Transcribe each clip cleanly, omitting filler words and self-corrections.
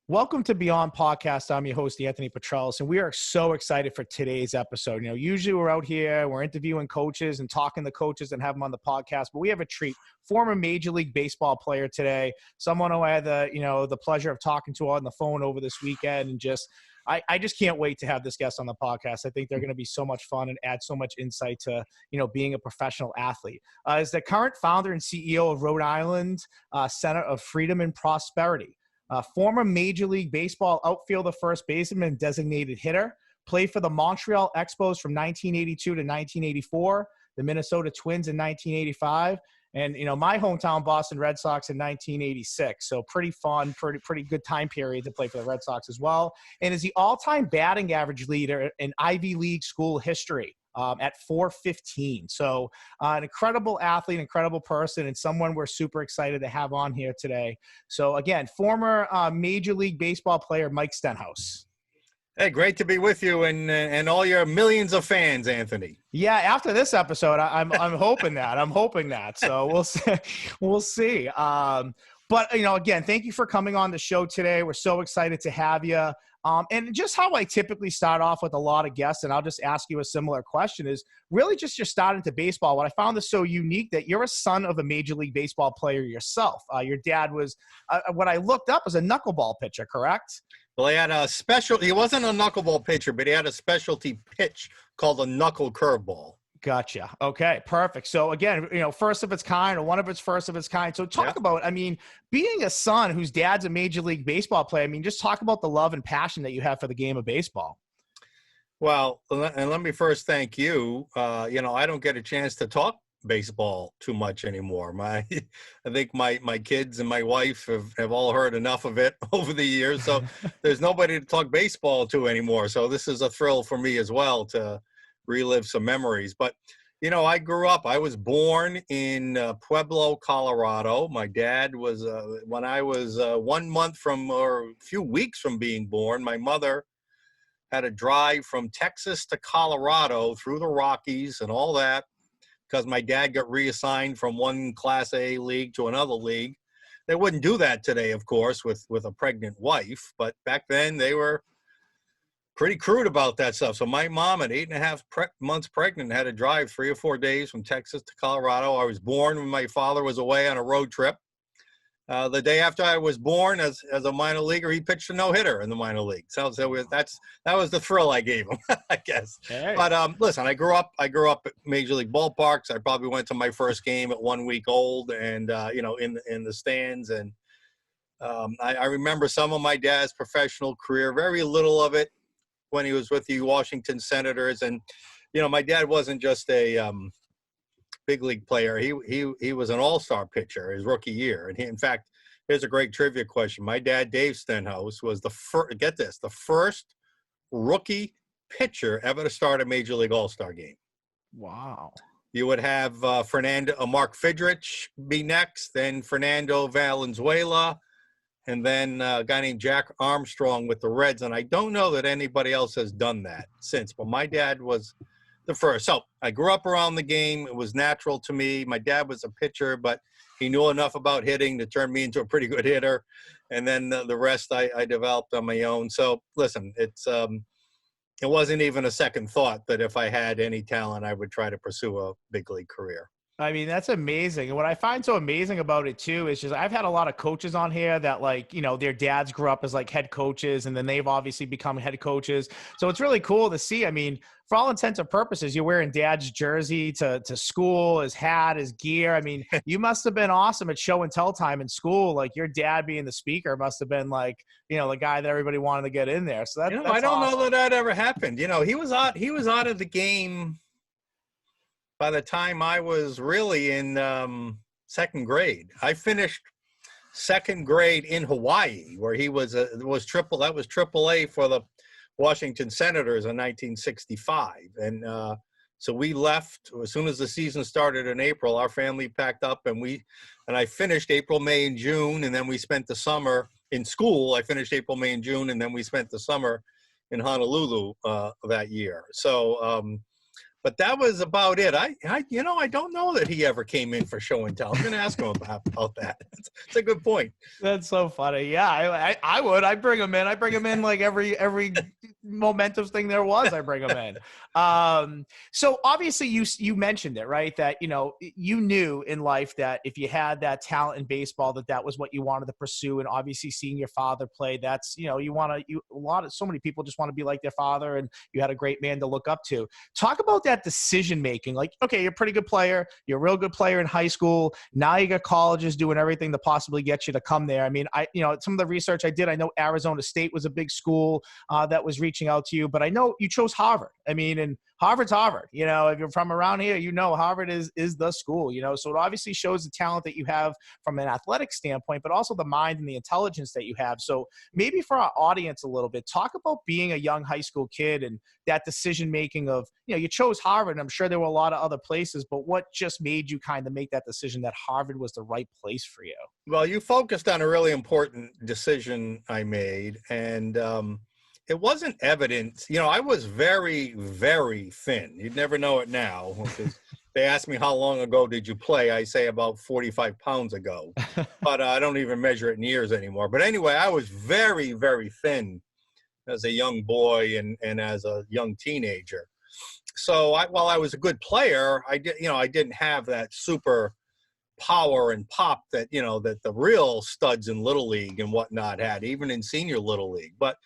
Welcome to Beyond Podcast. I'm your host, Anthony Petralis, and we are so excited for today's episode. Usually we're out here, we're interviewing coaches and talking to coaches and have them on the podcast, but we have a treat. Former Major League Baseball player today, someone who I had the pleasure of talking to on the phone over this weekend, and I just can't wait to have this guest on the podcast. I think they're going to be so much fun and add so much insight to, being a professional athlete. Is the current founder and CEO of Rhode Island Center of Freedom and Prosperity. Former Major League Baseball outfielder, first baseman, and designated hitter. Played for the Montreal Expos from 1982 to 1984, the Minnesota Twins in 1985, and, my hometown Boston Red Sox in 1986. So pretty fun, pretty good time period to play for the Red Sox as well. And is the all-time batting average leader in Ivy League school history. At 415. So an incredible athlete, incredible person, and someone we're super excited to have on here today. So again, former Major League Baseball player, Mike Stenhouse. Hey, great to be with you and all your millions of fans, Anthony. Yeah, after this episode, I'm hoping that. I'm hoping that. So we'll see. We'll see. But again, thank you for coming on the show today. We're so excited to have you. And just how I typically start off with a lot of guests, and I'll just ask you a similar question, is really just your start into baseball. What I found is so unique that you're a son of a Major League Baseball player yourself. Your dad was, what I looked up, was a knuckleball pitcher, correct? Well, he had he wasn't a knuckleball pitcher, but he had a specialty pitch called a knuckle curveball. Gotcha. Okay, perfect. So again, first of its kind, or one of its first of its kind. So talk about, being a son whose dad's a Major League Baseball player, just talk about the love and passion that you have for the game of baseball. Well, and let me first thank you. I don't get a chance to talk baseball too much anymore. I think my kids and my wife have all heard enough of it over the years. So there's nobody to talk baseball to anymore. So this is a thrill for me as well to relive some memories. But I was born in Pueblo, Colorado. My dad was when I was 1 month or a few weeks from being born, my mother had to drive from Texas to Colorado through the Rockies and all that because my dad got reassigned from one Class A league to another league. They wouldn't do that today, of course, with a pregnant wife, but back then they were pretty crude about that stuff. So my mom at 8.5 months pregnant had to drive 3 or 4 days from Texas to Colorado. I was born when my father was away on a road trip. The day after I was born, as a minor leaguer, he pitched a no-hitter in the minor league. So that was the thrill I gave him, I guess. Hey. But listen, I grew up at Major League ballparks. I probably went to my first game at 1 week old, and in the stands. And I remember some of my dad's professional career, very little of it, when he was with the Washington Senators. And, my dad wasn't just a big league player. He was an all-star pitcher his rookie year. And in fact, here's a great trivia question. My dad, Dave Stenhouse, was the first rookie pitcher ever to start a Major League All-Star game. Wow. You would have Mark Fidrich be next, then Fernando Valenzuela, and then a guy named Jack Armstrong with the Reds. And I don't know that anybody else has done that since, but my dad was the first. So I grew up around the game. It was natural to me. My dad was a pitcher, but he knew enough about hitting to turn me into a pretty good hitter. And then the rest I developed on my own. So listen, it wasn't even a second thought that if I had any talent, I would try to pursue a big league career. That's amazing. And what I find so amazing about it too is just I've had a lot of coaches on here that their dads grew up as head coaches, and then they've obviously become head coaches. So it's really cool to see. For all intents and purposes, you're wearing dad's jersey to school, his hat, his gear. You must have been awesome at show and tell time in school. Your dad being the speaker must have been the guy that everybody wanted to get in there. So that's I don't awesome. know that ever happened. He was out of the game by the time I was really in second grade. I finished second grade in Hawaii, where he was triple A for the Washington Senators in 1965. And so we left as soon as the season started in April. Our family packed up, and I finished April, May, and June, and then we spent the summer in school. I finished April, May, and June, and then we spent the summer in Honolulu that year. So but that was about it. I don't know that he ever came in for show and tell. I'm going to ask him about that. It's a good point. That's so funny. Yeah, I would. I bring him in. I bring him in like every momentous thing there was. I bring him in. So obviously you mentioned it, right? That, you knew in life that if you had that talent in baseball, that was what you wanted to pursue. And obviously seeing your father play, that's, so many people just want to be like their father, and you had a great man to look up to. Talk about that decision-making. Like, okay, you're a pretty good player. You're a real good player in high school. Now you got colleges doing everything to possibly get you to come there. I mean, some of the research I did, I know Arizona State was a big school that was reaching out to you, but I know you chose Harvard. I mean, and Harvard's Harvard. If you're from around here, Harvard is the school, so it obviously shows the talent that you have from an athletic standpoint, but also the mind and the intelligence that you have. So maybe for our audience a little bit, talk about being a young high school kid and that decision-making of, you chose Harvard, and I'm sure there were a lot of other places, but what just made you kind of make that decision that Harvard was the right place for you? Well, you focused on a really important decision I made, and it wasn't evident. I was very, very thin. You'd never know it now, because they ask me how long ago did you play? I say about 45 pounds ago, but I don't even measure it in years anymore. But anyway, I was very, very thin as a young boy and as a young teenager. So while I was a good player, I didn't have that super power and pop that the real studs in Little League and whatnot had, even in senior Little League. But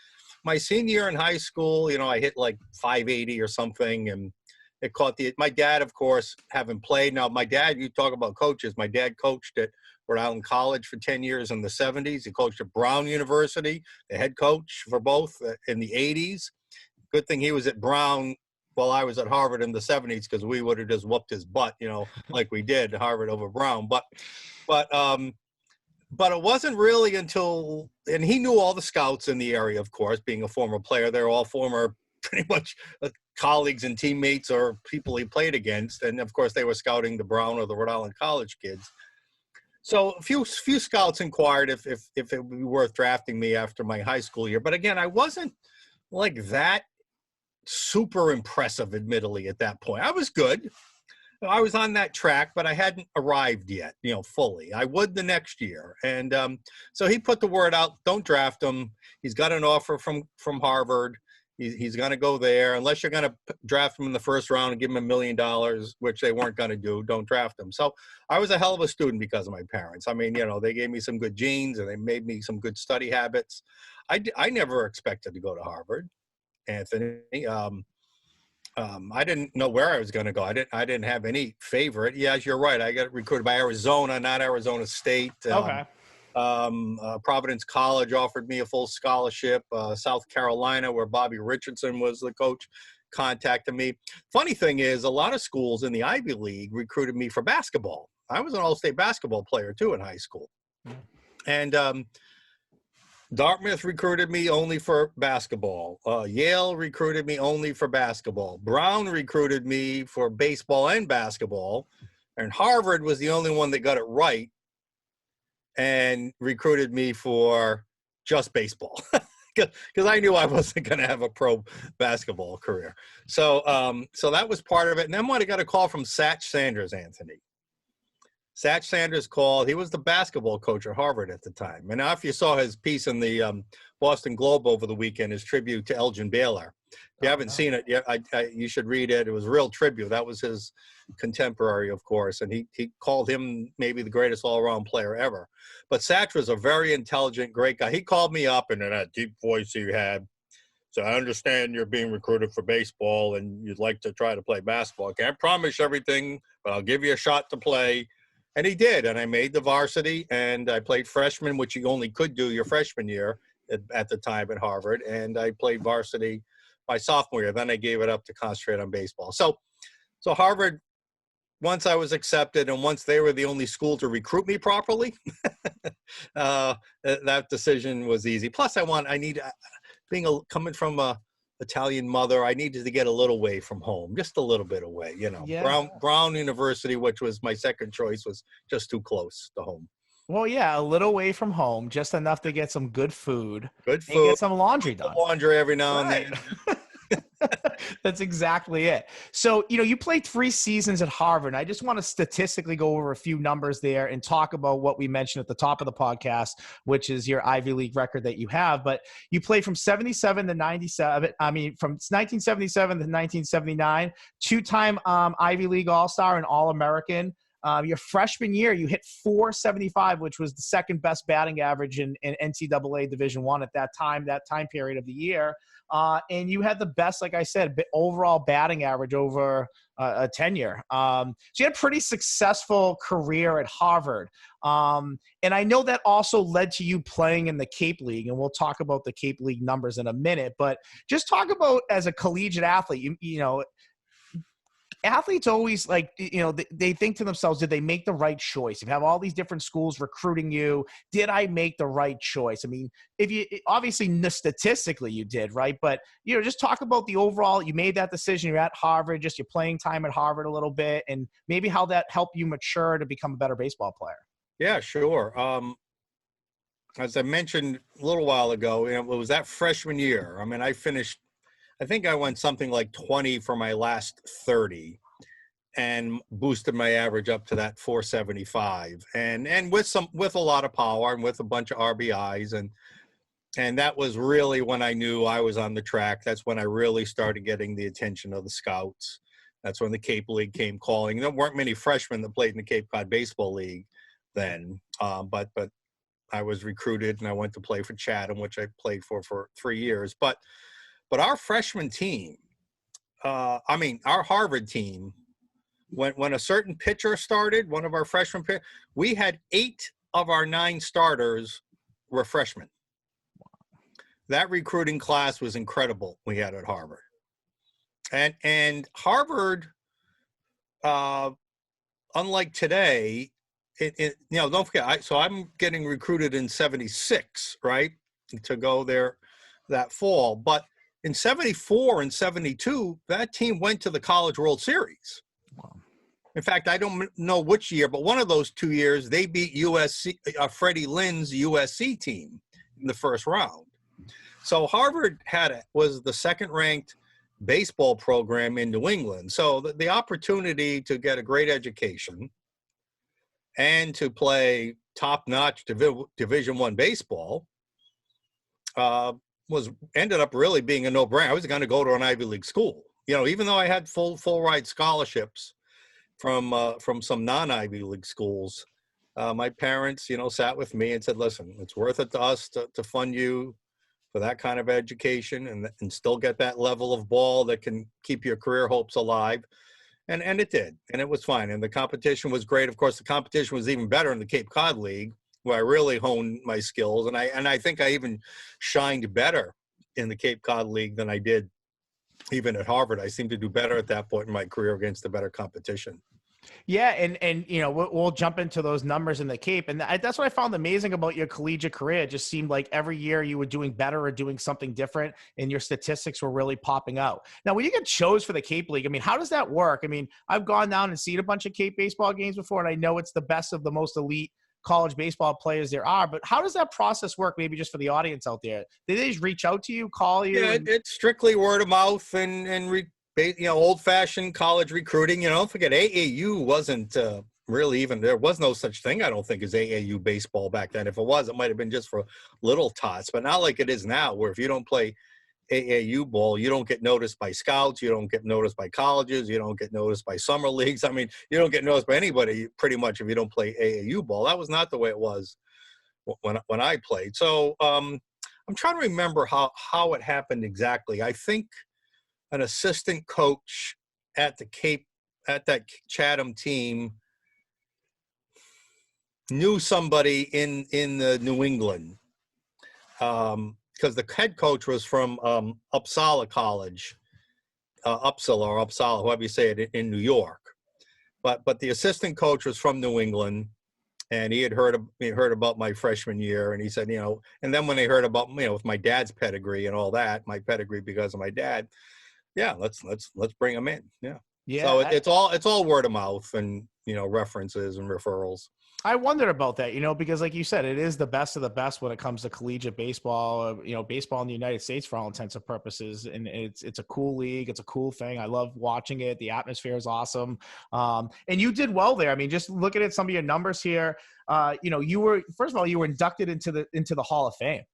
my senior year in high school, I hit like 580 or something, and it caught my dad, of course, having played. Now, my dad, you talk about coaches. My dad coached at Rhode Island College for 10 years in the 70s. He coached at Brown University, the head coach for both in the 80s. Good thing he was at Brown while I was at Harvard in the 70s, because we would have just whooped his butt, like we did, Harvard over Brown. But it wasn't really until, and he knew all the scouts in the area, of course, being a former player. They're all former, pretty much colleagues and teammates or people he played against. And of course, they were scouting the Brown or the Rhode Island College kids. So a few scouts inquired if it would be worth drafting me after my high school year. But again, I wasn't like that super impressive, admittedly, at that point. I was good. I was on that track, but I hadn't arrived yet, fully. I would the next year. And so he put the word out, don't draft him. He's got an offer from Harvard. He's going to go there. Unless you're going to draft him in the first round and give him $1 million, which they weren't going to do, don't draft him. So I was a hell of a student because of my parents. I mean, they gave me some good genes and they made me some good study habits. I never expected to go to Harvard, Anthony. I didn't know where I was going to go. I didn't have any favorite. Yes, you're right. I got recruited by Arizona, not Arizona State. Okay. Providence College offered me a full scholarship. South Carolina, where Bobby Richardson was the coach, contacted me. Funny thing is, a lot of schools in the Ivy League recruited me for basketball. I was an all-state basketball player, too, in high school. And Dartmouth recruited me only for basketball. Yale recruited me only for basketball. Brown recruited me for baseball and basketball. And Harvard was the only one that got it right and recruited me for just baseball, because I knew I wasn't going to have a pro basketball career. So that was part of it. And then when I got a call from Satch Sanders, Anthony. Satch Sanders called. He was the basketball coach at Harvard at the time. And now if you saw his piece in the Boston Globe over the weekend, his tribute to Elgin Baylor. If you haven't seen it yet, you should read it. It was a real tribute. That was his contemporary, of course. And he called him maybe the greatest all-around player ever. But Satch was a very intelligent, great guy. He called me up in that deep voice he had. So I understand you're being recruited for baseball and you'd like to try to play basketball. I can't promise everything, but I'll give you a shot to play. And he did, and I made the varsity, and I played freshman, which you only could do your freshman year at the time at Harvard, and I played varsity my sophomore year. Then I gave it up to concentrate on baseball. So Harvard, once I was accepted and once they were the only school to recruit me properly, that decision was easy. Plus, coming from a Italian mother, I needed to get a little way from home, just a little bit away, Yeah. Brown University, which was my second choice, was just too close to home. Well, yeah, a little way from home, just enough to get some good food. And get some laundry done. Laundry every now and then. That's exactly it. So, you played 3 seasons at Harvard. And I just want to statistically go over a few numbers there and talk about what we mentioned at the top of the podcast, which is your Ivy League record that you have. But you played from 77 to 97. From 1977 to 1979, 2-time Ivy League All-Star and All-American. Your freshman year, you hit .475, which was the second best batting average in NCAA Division I at that time period of the year. And you had the best, like I said, overall batting average over a tenure. So you had a pretty successful career at Harvard. And I know that also led to you playing in the Cape League, and we'll talk about the Cape League numbers in a minute. But just talk about, as a collegiate athlete, athletes always they think to themselves, did they make the right choice? You have all these different schools recruiting you. Did I make the right choice? I mean, if you obviously statistically you did, right? But just talk about the overall, you made that decision, you're at Harvard, just your playing time at Harvard a little bit, and maybe how that helped you mature to become a better baseball player. Yeah, sure. As I mentioned a little while ago, it was that freshman year. I mean, I think I went something like 20 for my last 30 and boosted my average up to that 475 and with a lot of power and with a bunch of RBIs. And that was really when I knew I was on the track. That's when I really started getting the attention of the scouts. That's when the Cape League came calling. There weren't many freshmen that played in the Cape Cod Baseball League then, but I was recruited and I went to play for Chatham, which I played for 3 years. But our freshman team, our Harvard team, when a certain pitcher started, one of our freshman pitchers, we had 8 of our 9 starters were freshmen. That recruiting class was incredible we had at Harvard. And Harvard, unlike today, don't forget, so I'm getting recruited in 76, right, to go there that fall. But in 74 and 72, that team went to the College World Series. Wow. In fact, I don't know which year, but one of those 2 years, they beat USC, Freddie Lynn's USC team in the first round. So Harvard was the second-ranked baseball program in New England. So the opportunity to get a great education and to play top-notch Division I baseball ended up really being a no-brainer. I was going to go to an Ivy League school, even though I had full ride scholarships from some non-Ivy League schools. My parents, sat with me and said, "Listen, it's worth it to us to fund you for that kind of education and still get that level of ball that can keep your career hopes alive." And it did, and it was fine. And the competition was great. Of course, the competition was even better in the Cape Cod League, where I really honed my skills. And I think I even shined better in the Cape Cod League than I did even at Harvard. I seemed to do better at that point in my career against the better competition. Yeah, and we'll jump into those numbers in the Cape, and that's what I found amazing about your collegiate career. It just seemed like every year you were doing better or doing something different, and your statistics were really popping out. Now, when you get chose for the Cape League, I mean, how does that work? I mean, I've gone down and seen a bunch of Cape baseball games before, and I know it's the best of the most elite college baseball players there are, but how does that process work? Maybe just for the audience out there, did they just reach out to you, call you? Yeah, it's strictly word of mouth and old-fashioned college recruiting. Don't forget, AAU wasn't really even, there was no such thing, I don't think, as AAU baseball back then. If it was, it might have been just for little tots, but not like it is now, where if you don't play AAU ball, you don't get noticed by scouts, you don't get noticed by colleges, you don't get noticed by summer leagues. I mean, you don't get noticed by anybody pretty much if you don't play AAU ball. That was not the way it was when I played. So I'm trying to remember how it happened exactly. I think an assistant coach at that Chatham team knew somebody in the New England, because the head coach was from Uppsala College, Uppsala, however you say it, in New York. But the assistant coach was from New England, and he heard about my freshman year, and he said, and then when they heard about with my dad's pedigree and all that, my pedigree because of my dad, yeah, let's bring him in. Yeah. Yeah. So it's all word of mouth and references and referrals. I wondered about that, because like you said, it is the best of the best when it comes to collegiate baseball, baseball in the United States for all intents and purposes. And it's a cool league. It's a cool thing. I love watching it. The atmosphere is awesome. And you did well there. I mean, just looking at some of your numbers here, you were, first of all, you were inducted into the Hall of Fame.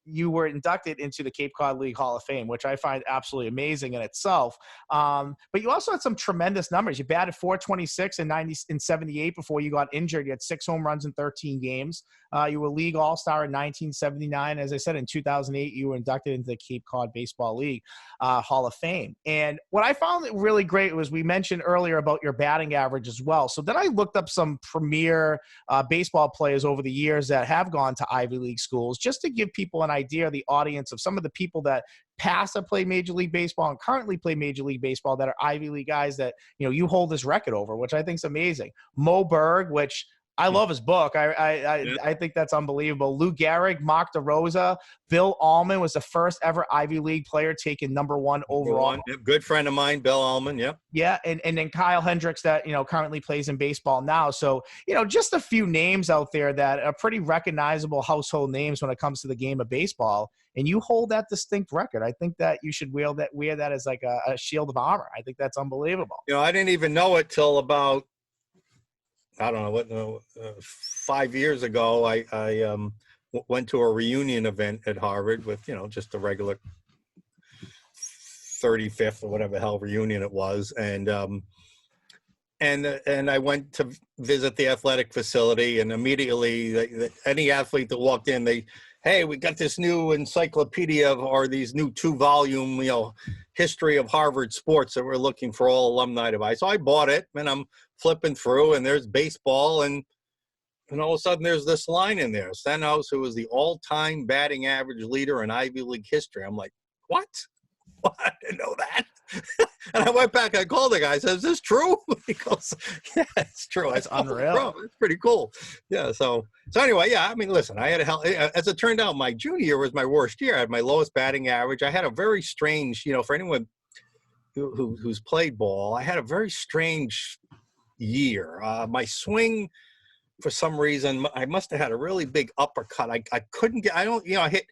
You were inducted into the Cape Cod League Hall of Fame, which I find absolutely amazing in itself. But you also had some tremendous numbers. You batted .426 in 78 before you got injured. You had 6 home runs in 13 games. You were league all-star in 1979. As I said, in 2008, you were inducted into the Cape Cod Baseball League Hall of Fame. And what I found really great was we mentioned earlier about your batting average as well. So then I looked up some premier baseball players over the years that have gone to Ivy League schools, just to give people an idea, the audience, of some of the people that past that play Major League Baseball and currently play Major League Baseball that are Ivy League guys that, you hold this record over, which I think is amazing. Mo Berg, which I love his book. I think that's unbelievable. Lou Gehrig, Mark DeRosa, Bill Allman was the first ever Ivy League player taken #1 overall. Yep. Good friend of mine, Bill Allman. Yep. Yeah. And then Kyle Hendricks that, currently plays in baseball now. So, just a few names out there that are pretty recognizable household names when it comes to the game of baseball. And you hold that distinct record. I think that you should wear that as like a shield of armor. I think that's unbelievable. I didn't even know it till about, I don't know 5 years ago. I went to a reunion event at Harvard with just a regular 35th or whatever the hell reunion it was, and I went to visit the athletic facility, and immediately any athlete that walked in, hey, we got this new encyclopedia or these new 2-volume history of Harvard sports that we're looking for all alumni to buy. So I bought it, and I'm flipping through, and there's baseball, and all of a sudden there's this line in there: Stenhouse, who was the all-time batting average leader in Ivy League history. I'm like, what? I didn't know that. And I went back, I called the guy, I said, is this true? He goes, yeah, it's true. That's unreal. Bro, it's pretty cool. Yeah, so anyway, yeah, I mean, listen, I had as it turned out, my junior year was my worst year. I had my lowest batting average. I had a very strange, for anyone who's played ball, I had a very strange year. My swing, for some reason, I must have had a really big uppercut. I couldn't get, I hit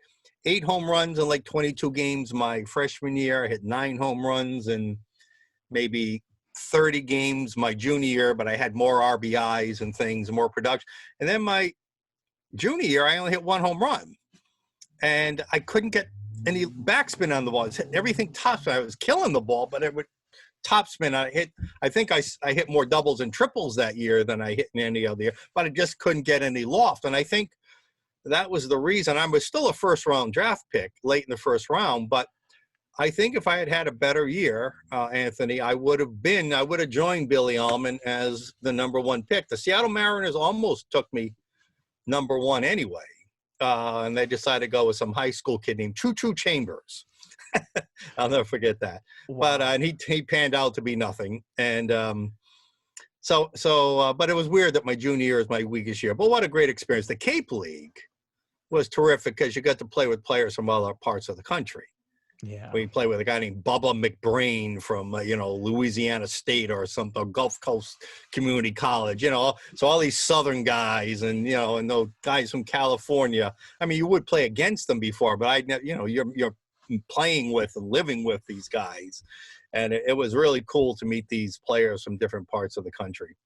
8 home runs in like 22 games my freshman year. I hit 9 home runs in maybe 30 games my junior year, but I had more RBIs and things, more production. And then my junior year, I only hit 1 home run. And I couldn't get any backspin on the ball. Everything topspin. I was killing the ball, but it would topspin. I think I hit more doubles and triples that year than I hit in any other year, but I just couldn't get any loft. And I think that was the reason. I was still a first-round draft pick late in the first round, but I think if I had had a better year, Anthony, I would have joined Billy Allman as the #1 pick. The Seattle Mariners almost took me #1 anyway, and they decided to go with some high school kid named Choo Chambers. I'll never forget that. Wow. But and he panned out to be nothing, and but it was weird that my junior year is my weakest year. But what a great experience! The Cape League was terrific because you got to play with players from other parts of the country. Yeah, we played with a guy named Bubba McBrain from Louisiana State or Gulf Coast Community College. So all these Southern guys and and those guys from California. I mean, you would play against them before, but you're playing with and living with these guys, and it was really cool to meet these players from different parts of the country.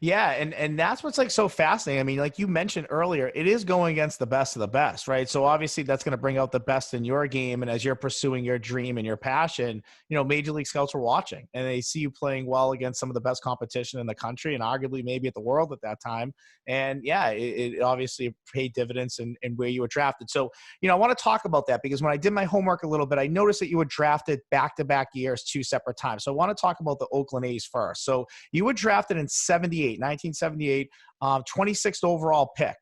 Yeah, and that's what's like so fascinating. I mean, like you mentioned earlier, it is going against the best of the best, right? So obviously that's going to bring out the best in your game. And as you're pursuing your dream and your passion, Major League scouts are watching and they see you playing well against some of the best competition in the country and arguably maybe at the world at that time. And yeah, it obviously paid dividends in where you were drafted. So, I want to talk about that because when I did my homework a little bit, I noticed that you were drafted back-to-back years, 2 separate times. So I want to talk about the Oakland A's first. So you were drafted in 1978, 26th overall pick.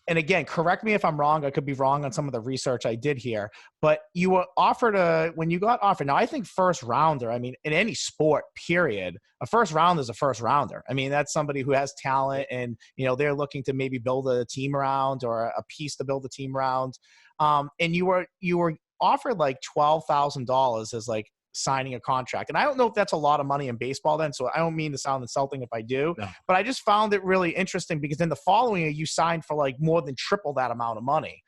And again, correct me if I'm wrong. I could be wrong on some of the research I did here, but you were offered when you got offered. Now, I think first rounder, I mean, in any sport, period, a first rounder is a first rounder. I mean, that's somebody who has talent and, they're looking to maybe build a team around or a piece to build a team around. And you were offered like $12,000 as like signing a contract. And I don't know if that's a lot of money in baseball then, so I don't mean to sound insulting if I do, No. but I just found it really interesting because in the following year, you signed for like more than triple that amount of money.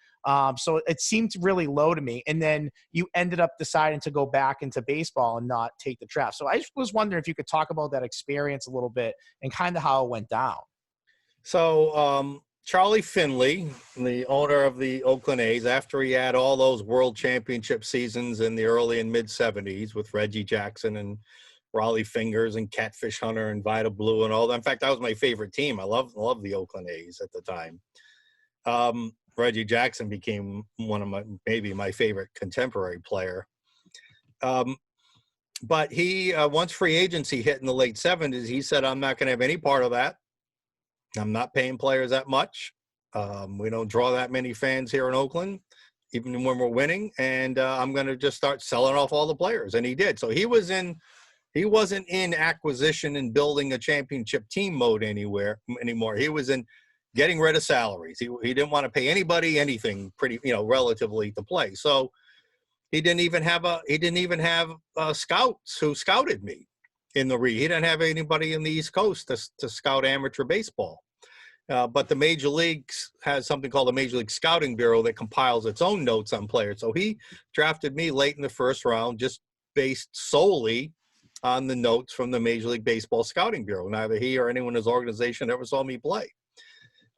So it seemed really low to me. And then you ended up deciding to go back into baseball and not take the draft. So I just was wondering if you could talk about that experience a little bit and kind of how it went down. So Charlie Finley, the owner of the Oakland A's, after he had all those world championship seasons in the early and mid 70s with Reggie Jackson and Raleigh Fingers and Catfish Hunter and Vida Blue and all that. In fact, that was my favorite team. I love the Oakland A's at the time. Reggie Jackson became one of maybe my favorite contemporary player. But he, once free agency hit in the late 70s, he said, I'm not going to have any part of that. I'm not paying players that much. We don't draw that many fans here in Oakland, even when we're winning. And I'm going to just start selling off all the players. And he did. So he wasn't in acquisition and building a championship team mode anymore. He was in getting rid of salaries. He didn't want to pay anybody anything relatively to play. So he didn't even have scouts who scouted me in the He didn't have anybody in the East Coast to scout amateur baseball. But the Major Leagues has something called the Major League Scouting Bureau that compiles its own notes on players. So he drafted me late in the first round, just based solely on the notes from the Major League Baseball Scouting Bureau. Neither he or anyone in his organization ever saw me play.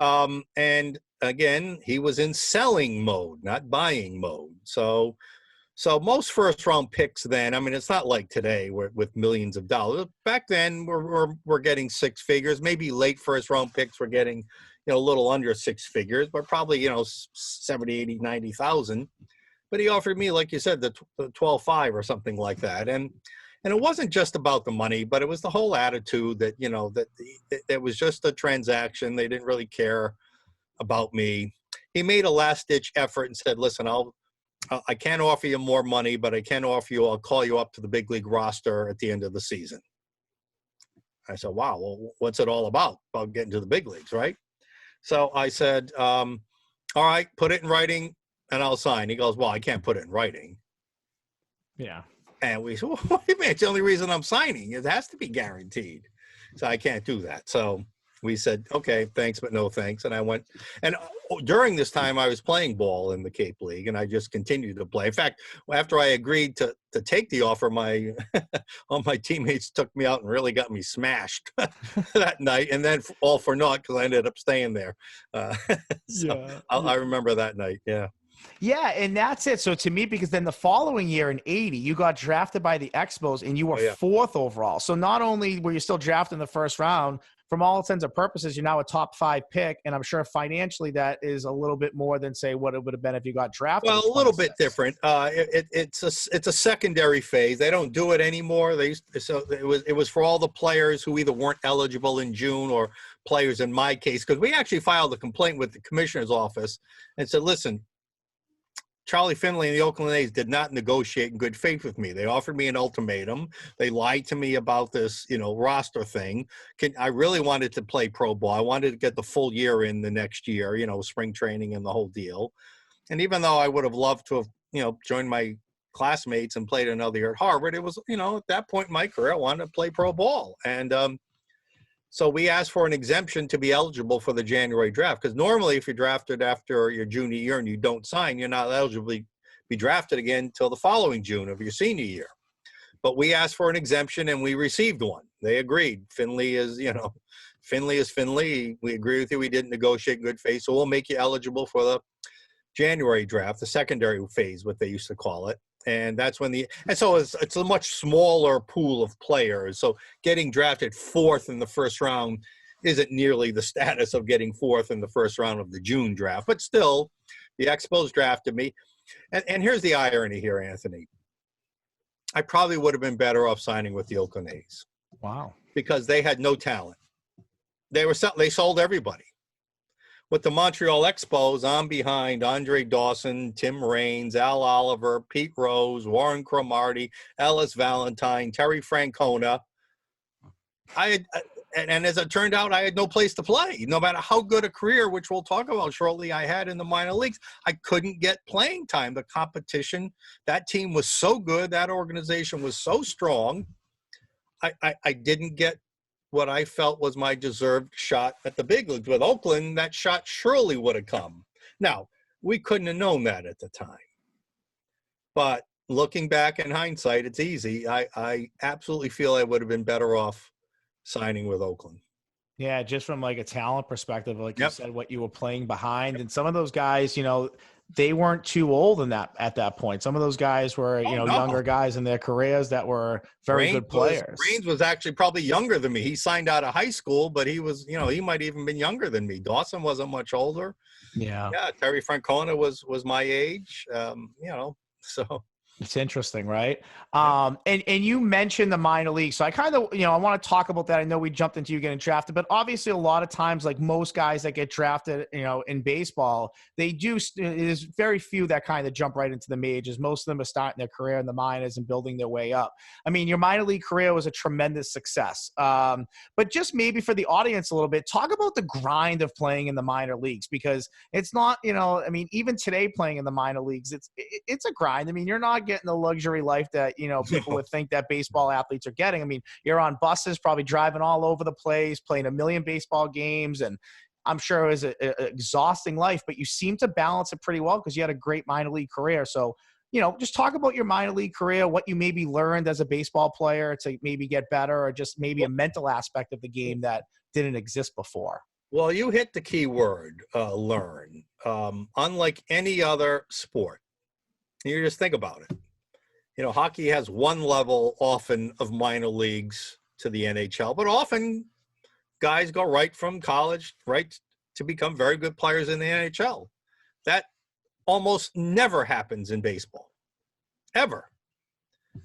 And again, he was in selling mode, not buying mode. So most first round picks then, I mean, it's not like today with millions of dollars. Back then we're getting six figures, maybe late first round picks were getting, a little under six figures, but probably, 70, 80, 90,000. But he offered me, like you said, the 12.5 or something like that. And it wasn't just about the money, but it was the whole attitude that, that it was just a transaction. They didn't really care about me. He made a last ditch effort and said, listen, I can't offer you more money, but I can offer you, I'll call you up to the big league roster at the end of the season. I said, wow, well, what's it all about getting to the big leagues, right? So I said, all right, put it in writing and I'll sign. He goes, well, I can't put it in writing. Yeah. And we said, well, what do you mean? It's the only reason I'm signing. It has to be guaranteed. So I can't do that. So we said, okay, thanks, but no thanks. And I went, and during this time I was playing ball in the Cape League and I just continued to play. In fact, after I agreed to take the offer, all my teammates took me out and really got me smashed that night. And then all for naught, because I ended up staying there. I remember that night. Yeah. Yeah, and that's it. So to me, because then the following year in 80, you got drafted by the Expos and you were fourth overall. So not only were you still drafted in the first round, from all intents and purposes, you're now a top 5 pick. And I'm sure financially that is a little bit more than, say, what it would have been if you got drafted. Well, a little bit different. It's a secondary phase. They don't do it anymore. It was for all the players who either weren't eligible in June or players in my case, because we actually filed a complaint with the commissioner's office and said, listen, Charlie Finley and the Oakland A's did not negotiate in good faith with me. They offered me an ultimatum. They lied to me about this, roster thing. I really wanted to play pro ball. I wanted to get the full year in the next year, spring training and the whole deal. And even though I would have loved to have, joined my classmates and played another year at Harvard, it was, at that point in my career, I wanted to play pro ball. And so we asked for an exemption to be eligible for the January draft, because normally if you're drafted after your junior year and you don't sign, you're not eligible to be drafted again until the following June of your senior year. But we asked for an exemption and we received one. They agreed. Finley is Finley. We agree with you. We didn't negotiate in good faith, so we'll make you eligible for the January draft, the secondary phase, what they used to call it. And that's when so it's a much smaller pool of players. So getting drafted fourth in the first round isn't nearly the status of getting fourth in the first round of the June draft. But still, the Expos drafted me. And here's the irony here, Anthony. I probably would have been better off signing with the Oakland A's. Wow. Because they had no talent. They sold everybody. With the Montreal Expos, I'm behind Andre Dawson, Tim Raines, Al Oliver, Pete Rose, Warren Cromartie, Ellis Valentine, Terry Francona. and as it turned out, I had no place to play. No matter how good a career, which we'll talk about shortly, I had in the minor leagues, I couldn't get playing time. The competition, that team was so good, that organization was so strong, I didn't get what I felt was my deserved shot at the big leagues. With Oakland, that shot surely would have come. Now, we couldn't have known that at the time. But looking back in hindsight, it's easy. I absolutely feel I would have been better off signing with Oakland. Yeah, just from like a talent perspective, like you Yep. said, what you were playing behind, and some of those guys, they weren't too old at that point. Some of those guys were, No. younger guys in their careers that were very good players. Raines was actually probably younger than me. He signed out of high school, but he was, he might even been younger than me. Dawson wasn't much older. Yeah. Yeah, Terry Francona was my age. So It's interesting, right? And you mentioned the minor league. So I kind of, I want to talk about that. I know we jumped into you getting drafted, but obviously a lot of times, like most guys that get drafted, in baseball, there's very few that kind of jump right into the majors. Most of them are starting their career in the minors and building their way up. I mean, your minor league career was a tremendous success. But just maybe for the audience a little bit, talk about the grind of playing in the minor leagues, because it's not, even today playing in the minor leagues, it's a grind. I mean, you're not getting the luxury life that people would think that baseball athletes are getting. I mean, you're on buses, probably driving all over the place, playing a million baseball games, and I'm sure it was an exhausting life, but you seem to balance it pretty well because you had a great minor league career. So just talk about your minor league career, what you maybe learned as a baseball player to maybe get better, or just maybe a mental aspect of the game that didn't exist before. Well, you hit the key word, learn. Unlike any other sport, you just think about it. Hockey has one level often of minor leagues to the NHL, but often guys go right from college right to become very good players in the NHL. That almost never happens in baseball, ever.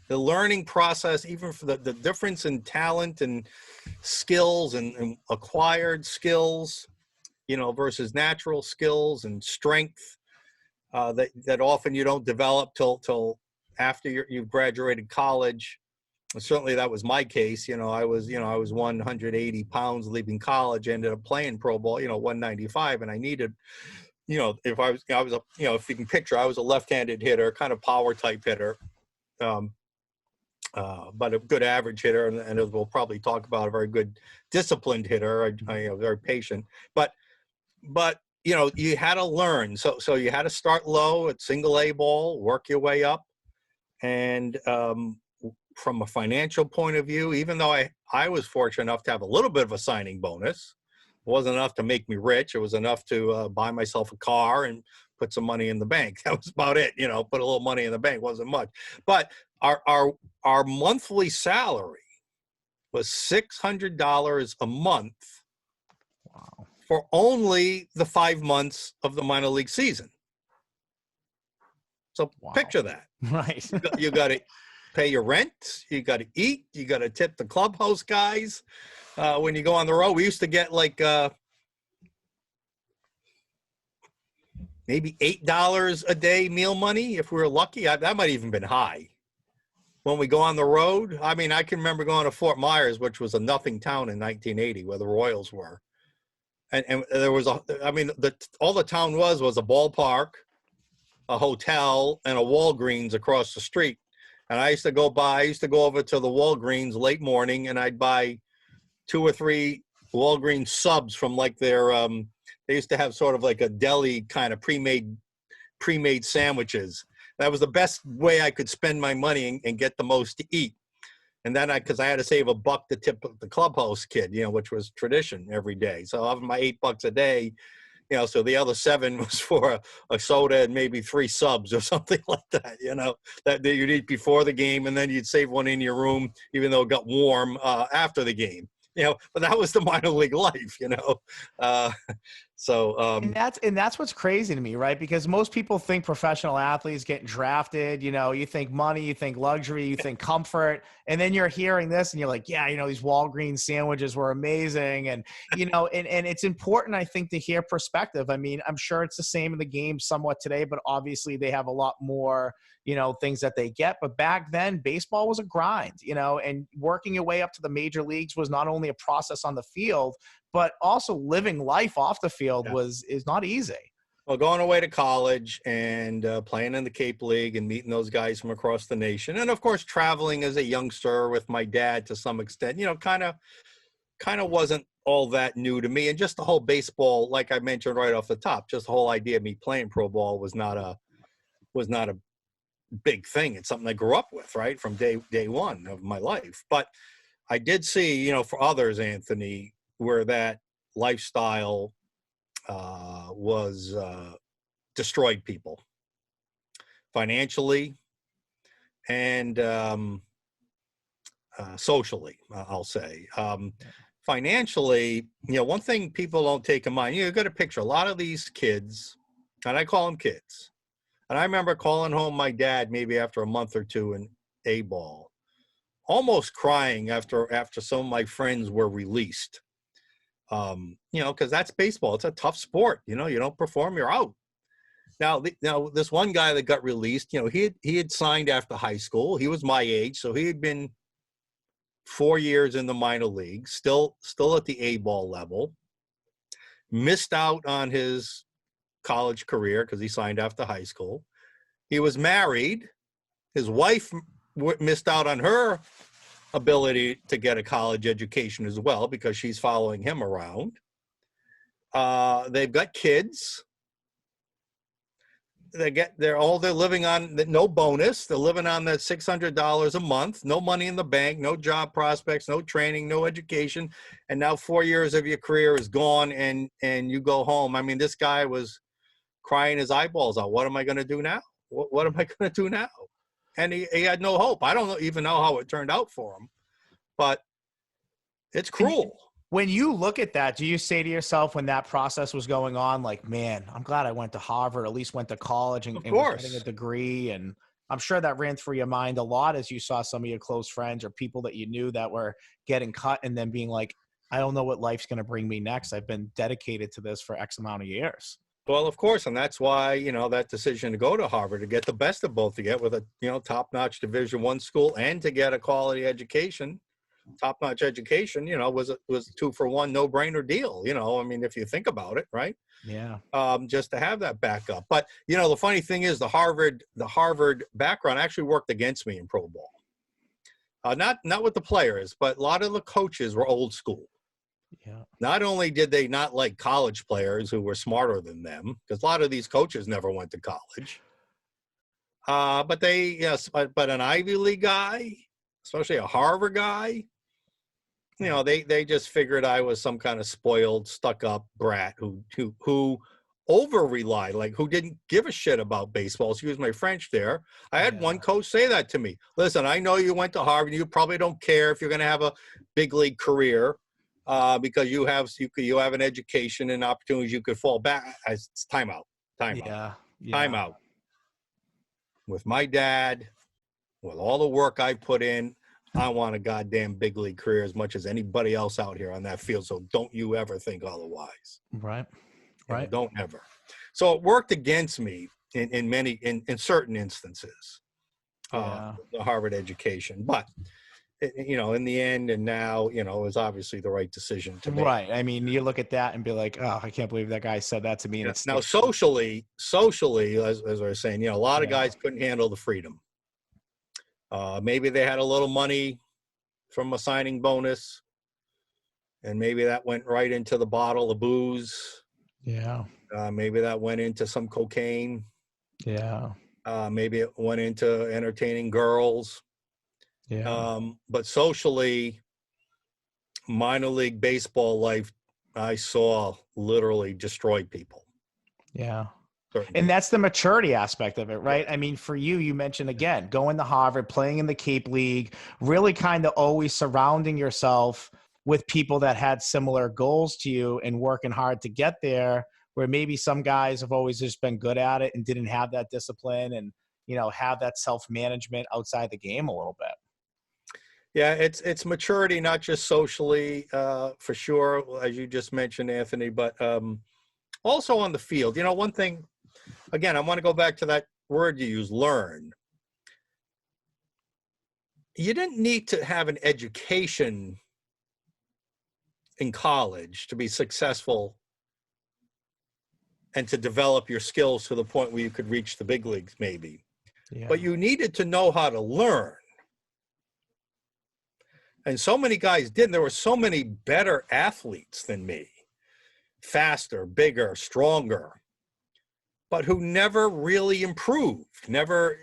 The learning process, even for the difference in talent and skills and acquired skills, versus natural skills and strength, that often you don't develop till after you've graduated college. And certainly that was my case. I was 180 pounds leaving college, ended up playing pro ball, 195, and I needed, if you can picture, I was a left-handed hitter, kind of power type hitter, but a good average hitter, and as we'll probably talk about, a very good disciplined hitter, very patient, but you had to learn. So you had to start low at single A ball, work your way up. And from a financial point of view, even though I was fortunate enough to have a little bit of a signing bonus, it wasn't enough to make me rich. It was enough to buy myself a car and put some money in the bank. That was about it. Put a little money in the bank. Wasn't much. But our monthly salary was $600 a month. Wow. For only the 5 months of the minor league season. So Wow. Picture that. Right. You got to pay your rent. You got to eat. You got to tip the clubhouse guys. When you go on the road, we used to get like maybe $8 a day meal money if we were lucky. That might even been high. When we go on the road, I mean, I can remember going to Fort Myers, which was a nothing town in 1980, where the Royals were. And there was all the town was a ballpark, a hotel, and a Walgreens across the street. And I used to go over to the Walgreens late morning, and I'd buy 2 or 3 Walgreens subs from like their, they used to have sort of like a deli kind of pre-made sandwiches. That was the best way I could spend my money and get the most to eat. And then because I had to save $1 to tip the clubhouse kid, which was tradition every day. So of my $8 a day, so the other 7 was for a soda and maybe 3 subs or something like that, that you'd eat before the game, and then you'd save one in your room, even though it got warm after the game, but that was the minor league life, So, And that's what's crazy to me, right? Because most people think professional athletes getting drafted, you think money, you think luxury, you think comfort, and then you're hearing this and you're like, yeah, these Walgreens sandwiches were amazing. And, and it's important, I think, to hear perspective. I mean, I'm sure it's the same in the game somewhat today, but obviously they have a lot more, things that they get. But back then, baseball was a grind, and working your way up to the major leagues was not only a process on the field, but also living life off the field is not easy. Well, going away to college and playing in the Cape League and meeting those guys from across the nation. And of course, traveling as a youngster with my dad to some extent, kind of wasn't all that new to me. And just the whole baseball, like I mentioned right off the top, just the whole idea of me playing pro ball was not a big thing. It's something I grew up with, right, from day one of my life. But I did see, for others, Anthony, where that lifestyle was destroyed people financially and socially, I'll say. Financially, one thing people don't take in mind, you got to picture a lot of these kids, and I call them kids. And I remember calling home my dad maybe after a month or two in A-ball, almost crying after some of my friends were released. Because that's baseball. It's a tough sport. You don't perform, you're out. Now this one guy that got released, he had signed after high school. He was my age, so he had been 4 years in the minor leagues, still at the A-ball level. Missed out on his college career because he signed after high school. He was married. His wife missed out on her ability to get a college education as well because she's following him around. They've got kids. They're living on no bonus. They're living on that $600 a month, no money in the bank, no job prospects, no training, no education. And now 4 years of your career is gone and you go home. I mean, this guy was crying his eyeballs out. What am I going to do now? What am I going to do now? And he had no hope. I don't even know how it turned out for him, but it's cruel. When you look at that, do you say to yourself when that process was going on, like, man, I'm glad I went to Harvard, at least went to college and was getting a degree? And I'm sure that ran through your mind a lot as you saw some of your close friends or people that you knew that were getting cut and then being like, I don't know what life's going to bring me next. I've been dedicated to this for X amount of years. Well, of course, and that's why, that decision to go to Harvard, to get the best of both, to get with a, top-notch Division I school and to get a quality education, top-notch education, was 2-for-1, no-brainer deal, I mean, if you think about it, right? Yeah. Just to have that backup. But, the funny thing is the Harvard background actually worked against me in pro ball. Not with the players, but a lot of the coaches were old school. Yeah. Not only did they not like college players who were smarter than them, because a lot of these coaches never went to college, but an Ivy League guy, especially a Harvard guy, they just figured I was some kind of spoiled, stuck-up brat who over-relied, like who didn't give a shit about baseball. Excuse my French there. I had one coach say that to me. Listen, I know you went to Harvard. You probably don't care if you're going to have a big league career. Because you have an education and opportunities, you could fall back. It's timeout. Timeout. With my dad, with all the work I put in, I want a goddamn big league career as much as anybody else out here on that field. So don't you ever think otherwise. Right. Don't ever. So it worked against me in certain instances. The Harvard education, but. In the end and now, it was obviously the right decision to make. Right. I mean, you look at that and be like, oh, I can't believe that guy said that to me. And now, socially, as I was saying, a lot of guys couldn't handle the freedom. Maybe they had a little money from a signing bonus, and maybe that went right into the bottle of booze. Yeah. Maybe that went into some cocaine. Yeah. Maybe it went into entertaining girls. Yeah. But socially, minor league baseball life, I saw literally destroy people. Yeah. Certainly. And that's the maturity aspect of it, right? I mean, for you mentioned, again, going to Harvard, playing in the Cape League, really kind of always surrounding yourself with people that had similar goals to you and working hard to get there, where maybe some guys have always just been good at it and didn't have that discipline and, have that self-management outside the game a little bit? Yeah, it's maturity, not just socially, for sure, as you just mentioned, Anthony, but also on the field. One thing, again, I want to go back to that word you use, learn. You didn't need to have an education in college to be successful and to develop your skills to the point where you could reach the big leagues, maybe. Yeah. But you needed to know how to learn. And so many guys didn't. There were so many better athletes than me, faster, bigger, stronger, but who never really improved, never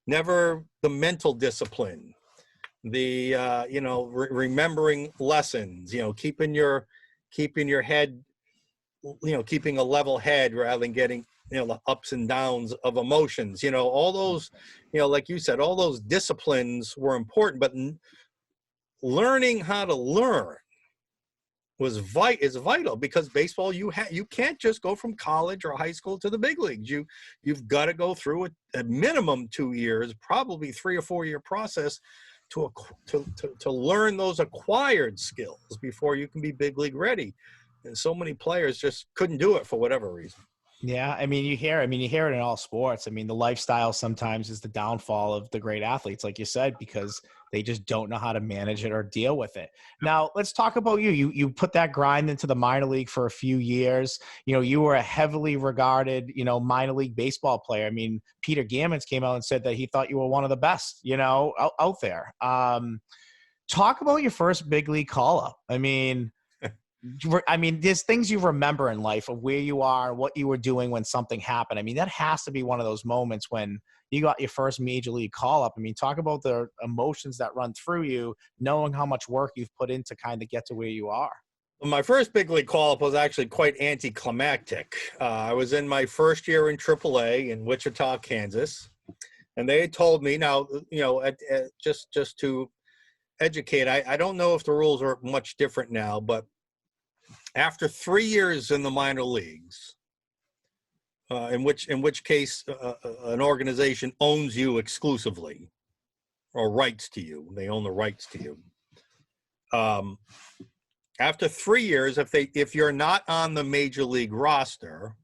the mental discipline, the, remembering lessons, keeping your head, keeping a level head rather than getting, the ups and downs of emotions, all those, like you said, all those disciplines were important, but learning how to learn is vital, because baseball, you can't just go from college or high school to the big leagues. You've got to go through a minimum 2 years, probably 3 or 4 year process to learn those acquired skills before you can be big league ready. And so many players just couldn't do it for whatever reason. Yeah, you hear it in all sports. The lifestyle sometimes is the downfall of the great athletes, like you said, because they just don't know how to manage it or deal with it. Now, let's talk about you. You put that grind into the minor league for a few years. You were a heavily regarded, minor league baseball player. Peter Gammons came out and said that he thought you were one of the best, out there. Talk about your first big league call-up. There's things you remember in life of where you are, what you were doing when something happened. That has to be one of those moments when you got your first major league call up. Talk about the emotions that run through you, knowing how much work you've put in to kind of get to where you are. My first big league call up was actually quite anticlimactic. I was in my first year in AAA in Wichita, Kansas, and they had told me, now, just to educate, I don't know if the rules are much different now, but after 3 years in the minor leagues, in which case an organization owns you exclusively, or rights to you, they own the rights to you. After 3 years, if you're not on the major league roster,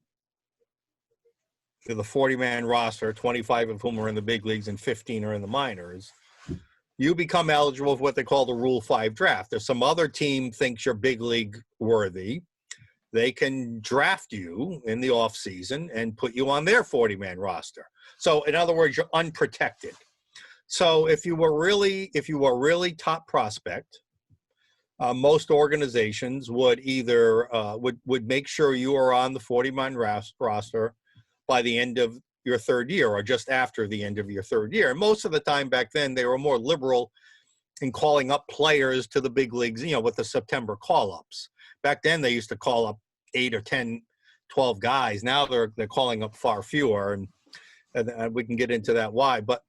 the 40-man roster, 25 of whom are in the big leagues and 15 are in the minors, you become eligible for what they call the Rule 5 draft. If some other team thinks you're big league worthy, they can draft you in the off season and put you on their 40-man roster. So in other words, you're unprotected. So if you were really top prospect, most organizations would either would make sure you are on the 40-man roster by the end of your third year, or just after the end of your third year. And most of the time back then, they were more liberal in calling up players to the big leagues, with the September call-ups. Back then, they used to call up 8 or 10, 12 guys. Now they're calling up far fewer, and we can get into that why. But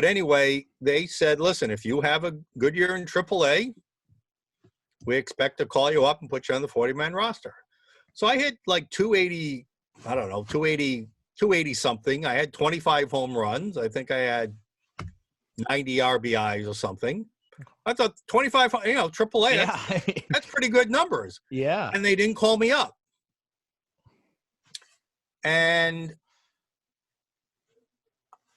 anyway, they said, listen, if you have a good year in AAA, we expect to call you up and put you on the 40-man roster. So I hit like 280, 280 something. I had 25 home runs. I think I had 90 RBIs or something. I thought 25, AAA, Yeah. that's pretty good numbers. Yeah. And they didn't call me up. And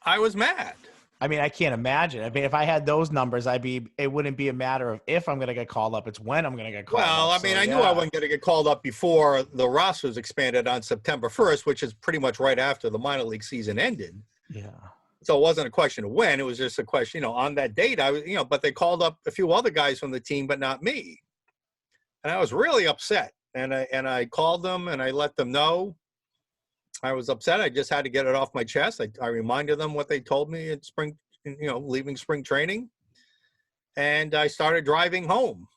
I was mad. I can't imagine. If I had those numbers, it wouldn't be a matter of if I'm going to get called up. It's when I'm going to get called up. Well, I knew I wasn't going to get called up before the roster was expanded on September 1st, which is pretty much right after the minor league season ended. Yeah. So it wasn't a question of when, it was just a question, on that date, I was, but they called up a few other guys from the team, but not me. And I was really upset. And I called them and I let them know I was upset. I just had to get it off my chest. I reminded them what they told me in spring, leaving spring training. And I started driving home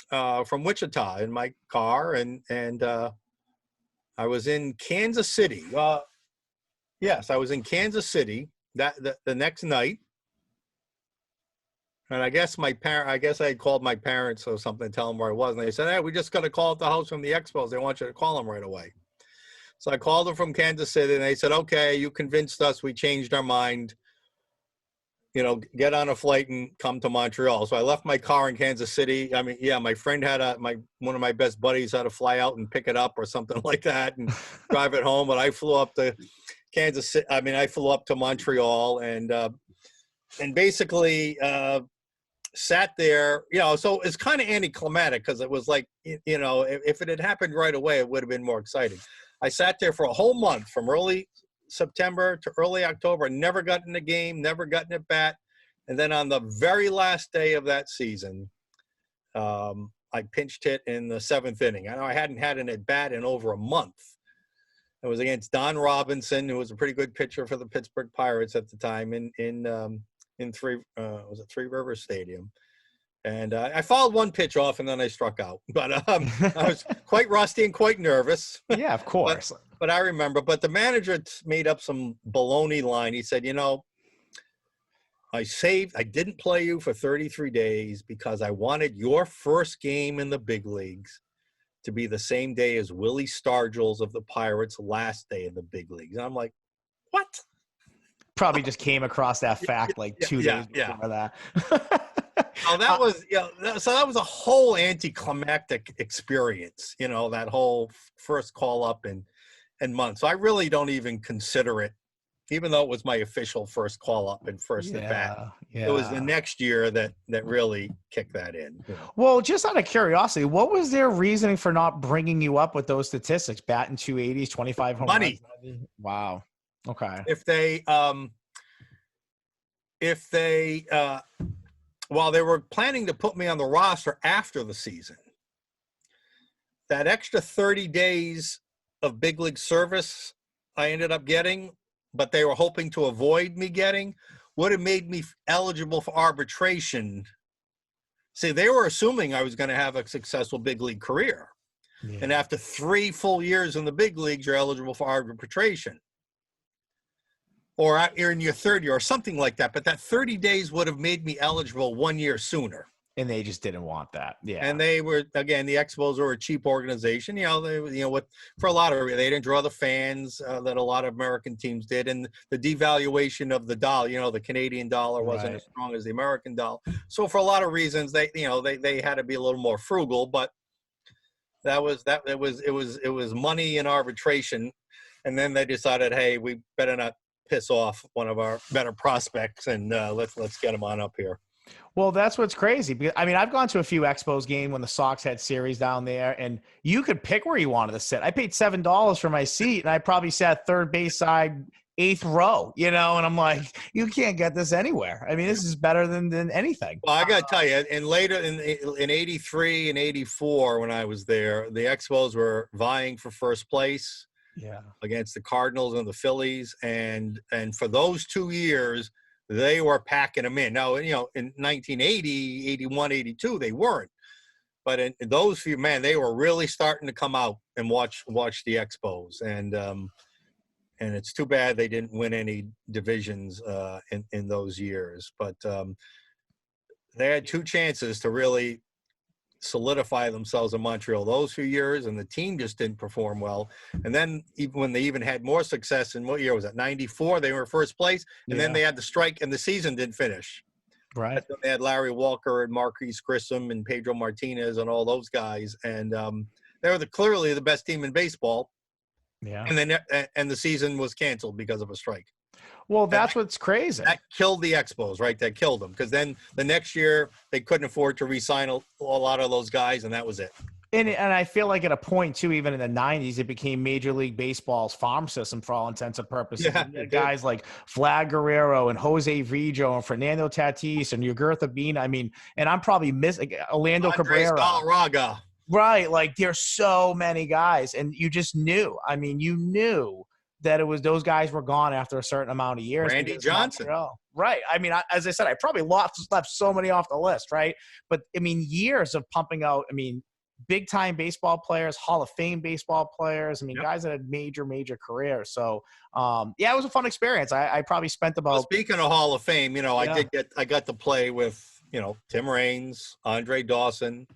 from Wichita in my car. And I was in Kansas City. Yes, I was in Kansas City the next night. And I guess I had called my parents or something to tell them where I was. And they said, hey, we just got a call at the house from the Expos. They want you to call them right away. So I called them from Kansas City and they said, okay, you convinced us. We changed our mind. Get on a flight and come to Montreal. So I left my car in Kansas City. I mean, yeah, my friend had one of my best buddies had to fly out and pick it up or something like that and drive it home. But I flew up to Kansas City. I mean, I flew up to Montreal and basically sat there, so it's kind of anticlimactic because it was like, if it had happened right away, it would have been more exciting. I sat there for a whole month from early September to early October, never got in the game, never got in at bat. And then on the very last day of that season, I pinched hit in the 7th inning. I know I hadn't had an at bat in over a month. It was against Don Robinson, who was a pretty good pitcher for the Pittsburgh Pirates at the time in Three Rivers Stadium. And I fouled one pitch off and then I struck out. But I was quite rusty and quite nervous. Yeah, of course. But I remember. But the manager made up some baloney line. He said, I didn't play you for 33 days because I wanted your first game in the big leagues to be the same day as Willie Stargell's of the Pirates' last day in the big leagues. And I'm like, what? Probably just came across that fact like 2 days before that. Oh, that was, so that was a whole anticlimactic experience, that whole first call up and month. So I really don't even consider it, even though it was my official first call up and first at bat. Yeah. It was the next year that really kicked that in. Well, just out of curiosity, what was their reasoning for not bringing you up with those statistics? Batting 280s, 25 home runs. Wow. Okay. While they were planning to put me on the roster after the season, that extra 30 days of big league service I ended up getting, but they were hoping to avoid me getting, would have made me eligible for arbitration. See, they were assuming I was going to have a successful big league career. Yeah. And after 3 full years in the big leagues, you're eligible for arbitration. Or you're in your third year or something like that. But that 30 days would have made me eligible 1 year sooner. And they just didn't want that. Yeah. And they were, again, the Expos were a cheap organization. For a lot of reasons, they didn't draw the fans that a lot of American teams did. And the devaluation of the dollar, the Canadian dollar wasn't as strong as the American dollar. So for a lot of reasons, they had to be a little more frugal. But it was money in arbitration. And then they decided, hey, we better not piss off one of our better prospects and let's get him on up here. Well, that's what's crazy. Because, I mean, I've gone to a few Expos games when the Sox had series down there, and you could pick where you wanted to sit. I paid $7 for my seat, and I probably sat third base side, 8th row, and I'm like, you can't get this anywhere. I mean, this is better than anything. Well, I got to tell you, and later in 83 and 84, when I was there, the Expos were vying for first place. Yeah, against the Cardinals and the Phillies, and for those 2 years they were packing them in. Now, in 1980, 81, 82, they weren't, but in those few, man, they were really starting to come out and watch the Expos, and it's too bad they didn't win any divisions in those years, but they had 2 chances to really solidify themselves in Montreal those few years, and the team just didn't perform well. And then even when they even had more success in, what year was that? 94, they were first place, and then they had the strike and the season didn't finish. Right. They had Larry Walker and Marquise Grissom and Pedro Martinez and all those guys, and they were clearly the best team in baseball. Yeah. And then the season was canceled because of a strike. Well, that's what's crazy. That killed the Expos, right? That killed them, because then the next year they couldn't afford to re-sign a lot of those guys, and that was it. And I feel like at a point, too, even in the 90s, it became Major League Baseball's farm system for all intents and purposes. Yeah, guys like Vlad Guerrero and Jose Vigio and Fernando Tatis and Yugurtha Bean. I mean, and I'm probably missing Orlando Cabrera. Galarraga. Right. Like, there's so many guys, and you just knew. I mean, you knew that it was those guys were gone after a certain amount of years. Randy Johnson. Right. I mean, as I said, I probably left so many off the list, right? But, I mean, years of pumping out, big-time baseball players, Hall of Fame baseball players. Guys that had major careers. So, it was a fun experience. I probably spent about – Speaking of Hall of Fame, I got to play with, Tim Raines, Andre Dawson,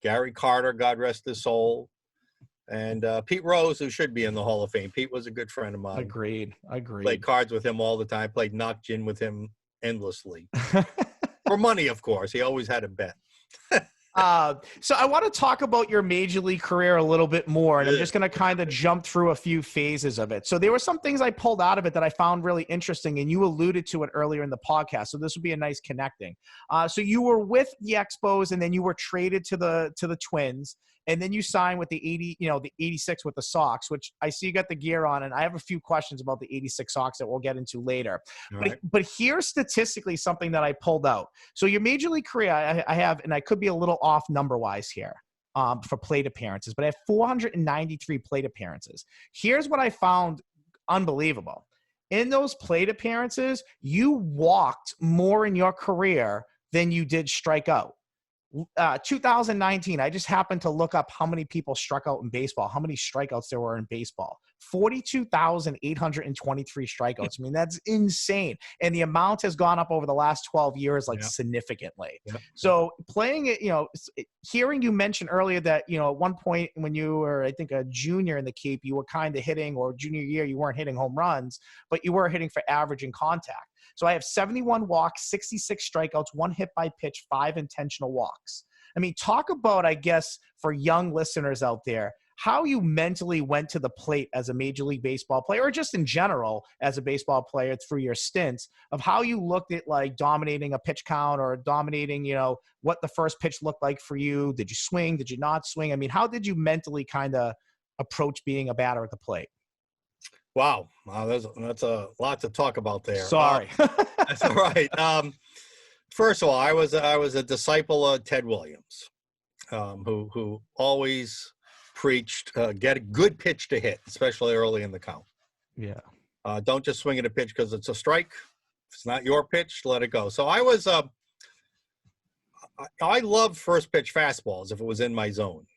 Gary Carter, God rest his soul, and Pete Rose, who should be in the Hall of Fame. Pete was a good friend of mine. Agreed. Played cards with him all the time. Played knock gin with him endlessly. For money, of course. He always had a bet. So I want to talk about your major league career a little bit more, and I'm just going to kind of jump through a few phases of it. So there were some things I pulled out of it that I found really interesting, and you alluded to it earlier in the podcast. So this would be a nice connecting. So you were with the Expos, and then you were traded to the Twins, and then you signed with the 86 with the Sox, which I see you got the gear on, and I have a few questions about the 86 Sox that we'll get into later. But here's statistically something that I pulled out. So your major league career, I have, and I could be a little off number-wise here for plate appearances, but I have 493 plate appearances. Here's what I found unbelievable. In those plate appearances, you walked more in your career than you did strike out. 2019, I just happened to look up how many people struck out in baseball, how many strikeouts there were in baseball. 42,823 strikeouts. I mean, that's insane. And the amount has gone up over the last 12 years, significantly. Yep. So playing it, hearing you mention earlier that, at one point when you were, I think, a junior in the Cape, you were kind of hitting, or junior year, you weren't hitting home runs, but you were hitting for average in contact. So I have 71 walks, 66 strikeouts, 1 hit by pitch, 5 intentional walks. I mean, talk about, I guess, for young listeners out there, how you mentally went to the plate as a Major League Baseball player, or just in general as a baseball player through your stints, of how you looked at dominating a pitch count or dominating, what the first pitch looked like for you. Did you swing? Did you not swing? I mean, how did you mentally kind of approach being a batter at the plate? Wow, that's a lot to talk about there. Sorry. That's all right. First of all, I was a disciple of Ted Williams, who always preached get a good pitch to hit, especially early in the count. Yeah. Don't just swing at a pitch because it's a strike. If it's not your pitch, let it go. So I was I loved first pitch fastballs if it was in my zone.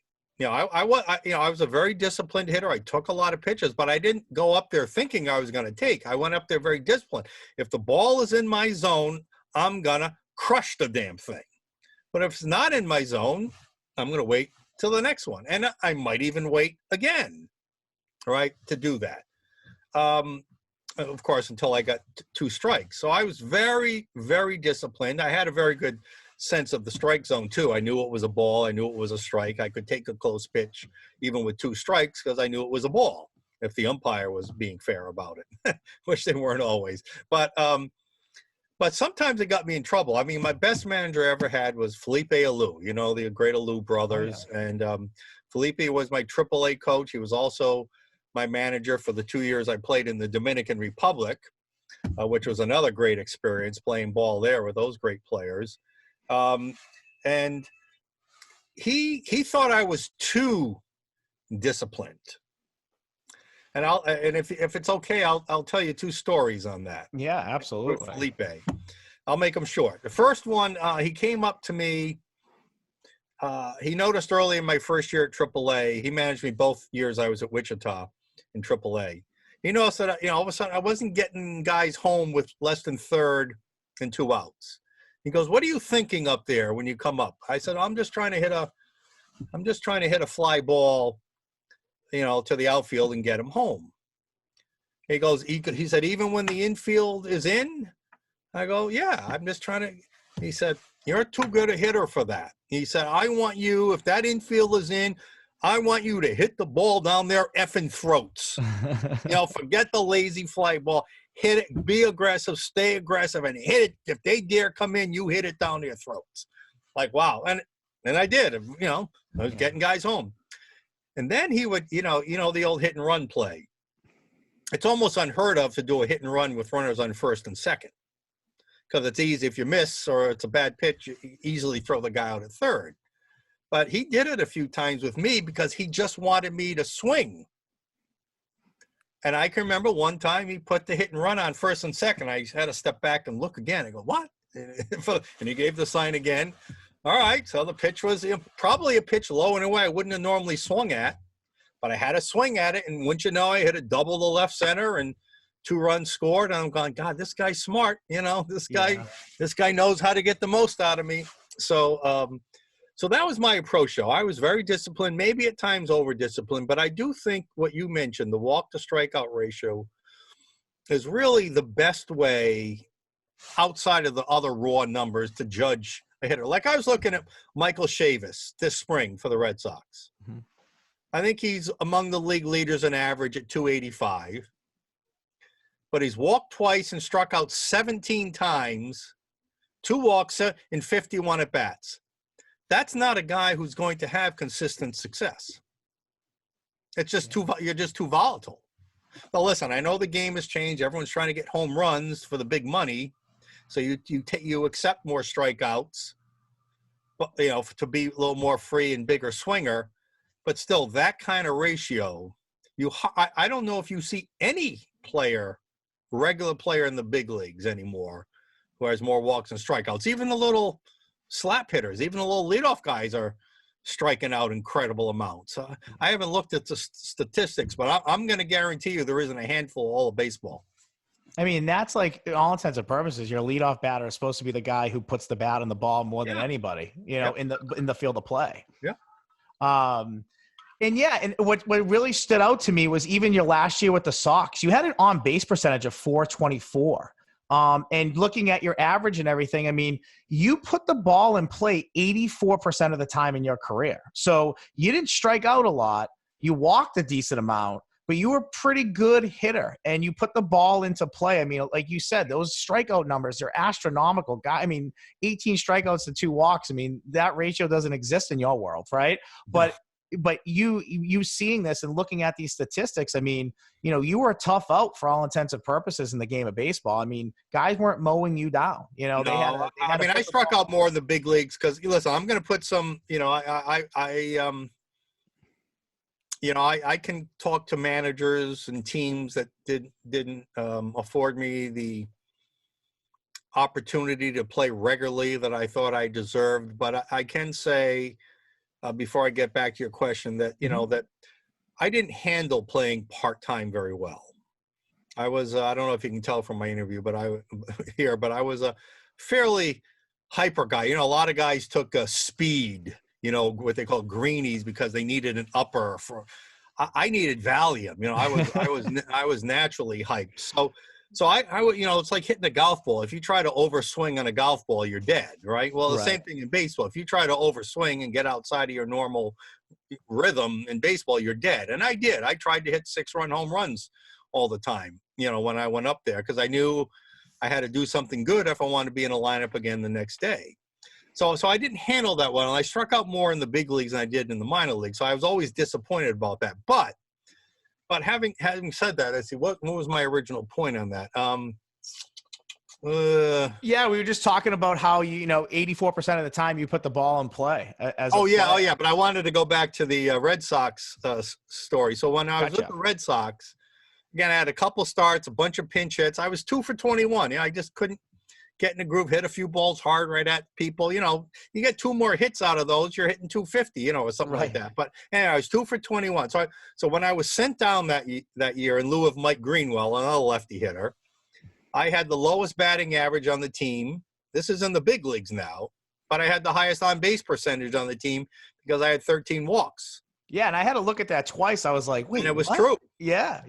I was a very disciplined hitter. I took a lot of pitches, but I didn't go up there thinking I was going to take. I went up there very disciplined. If the ball is in my zone, I'm going to crush the damn thing. But if it's not in my zone, I'm going to wait till the next one. And I might even wait again, right, to do that. Of course, until I got 2 strikes. So I was very, very disciplined. I had a very good sense of the strike zone too. I knew it was a ball. I knew it was a strike. I could take a close pitch even with 2 strikes because I knew it was a ball if the umpire was being fair about it, which they weren't always. But sometimes it got me in trouble. I mean, my best manager I ever had was Felipe Alou, the great Alou brothers. Oh, yeah. And Felipe was my AAA coach. He was also my manager for the 2 years I played in the Dominican Republic, which was another great experience playing ball there with those great players. And he thought I was too disciplined. And if it's okay, I'll tell you 2 stories on that. Yeah, absolutely. With Felipe. I'll make them short. The first one, he came up to me. He noticed early in my first year at AAA, he managed me both years I was at Wichita in AAA. He noticed that, all of a sudden I wasn't getting guys home with less than third and 2 outs. He goes, "What are you thinking up there when you come up?" I said, I'm just trying to hit a fly ball, to the outfield and get him home." He goes, he said, "Even when the infield is in?" I go, "Yeah, I'm just trying to." He said, "You're too good a hitter for that." He said, "I want you, if that infield is in, I want you to hit the ball down their effing throats. Forget the lazy fly ball. Hit it, be aggressive, stay aggressive, and hit it. If they dare come in, you hit it down their throats." Like, wow. And I did, I was getting guys home. And then he would, the old hit and run play. It's almost unheard of to do a hit and run with runners on first and second. Because it's easy. If you miss or it's a bad pitch, you easily throw the guy out at third. But he did it a few times with me because he just wanted me to swing. And I can remember one time he put the hit and run on first and second. I had to step back and look again. I go, "What?" And he gave the sign again. All right. So the pitch was probably a pitch low in a way I wouldn't have normally swung at. But I had to swing at it. And wouldn't you know, I hit a double to left center and 2 runs scored, and I'm going, God, this guy's smart. This Yeah. guy knows how to get the most out of me. So, so that was my approach, though. I was very disciplined, maybe at times over-disciplined, but I do think what you mentioned, the walk-to-strikeout ratio, is really the best way outside of the other raw numbers to judge a hitter. Like I was looking at Michael Chavis this spring for the Red Sox. Mm-hmm. I think he's among the league leaders in average at 285, but he's walked twice and struck out 17 times, 2 walks in 51 at-bats. That's not a guy who's going to have consistent success. It's just you're just too volatile. Now, listen, I know the game has changed. Everyone's trying to get home runs for the big money. So you accept more strikeouts, but, to be a little more free and bigger swinger. But still, that kind of ratio, I don't know if you see any regular player in the big leagues anymore who has more walks and strikeouts. Even the little slap hitters, even the little leadoff guys are striking out incredible amounts. I haven't looked at the statistics, but I'm going to guarantee you there isn't a handful all of baseball. I mean, that's like, in all intents and purposes, your leadoff batter is supposed to be the guy who puts the bat on the ball more than anybody, in the field of play. Yeah. And what really stood out to me was even your last year with the Sox, you had an on base percentage of 424. And looking at your average and everything, I mean, you put the ball in play 84% of the time in your career. So you didn't strike out a lot. You walked a decent amount, but you were a pretty good hitter and you put the ball into play. I mean, like you said, those strikeout numbers, they're astronomical. I mean, 18 strikeouts to 2 walks. I mean, that ratio doesn't exist in your world, right? But you seeing this and looking at these statistics, I mean, you were a tough out for all intents and purposes in the game of baseball. I mean, guys weren't mowing you down. I struck out more in the big leagues because, listen, I'm going to put some, I can talk to managers and teams that didn't afford me the opportunity to play regularly that I thought I deserved. But I can say, before I get back to your question, that that I didn't handle playing part-time very well. I was I don't know if you can tell from my interview, but I was a fairly hyper guy. A lot of guys took speed, what they call greenies, because they needed an upper. I needed Valium. I was naturally hyped. So I it's like hitting a golf ball. If you try to overswing on a golf ball, you're dead, right? Well, the same thing in baseball. If you try to overswing and get outside of your normal rhythm in baseball, you're dead. And I did. I tried to hit 6-run home runs all the time, when I went up there, because I knew I had to do something good if I wanted to be in a lineup again the next day. So I didn't handle that well. And I struck out more in the big leagues than I did in the minor leagues. So I was always disappointed about that. But having said that, I see what was my original point on that. We were just talking about how 84% of the time you put the ball in play. But I wanted to go back to the Red Sox story. So when I was with the Red Sox, again, I had a couple starts, a bunch of pinch hits. I was 2 for 21. I just couldn't get in the groove, hit a few balls hard right at people. You get 2 more hits out of those, you're hitting 250, or something like that. But anyway, I was 2 for 21. So when I was sent down that year in lieu of Mike Greenwell, another lefty hitter, I had the lowest batting average on the team. This is in the big leagues now, but I had the highest on base percentage on the team because I had 13 walks. Yeah, and I had to look at that twice. I was like, wait, and it was what? true. Yeah.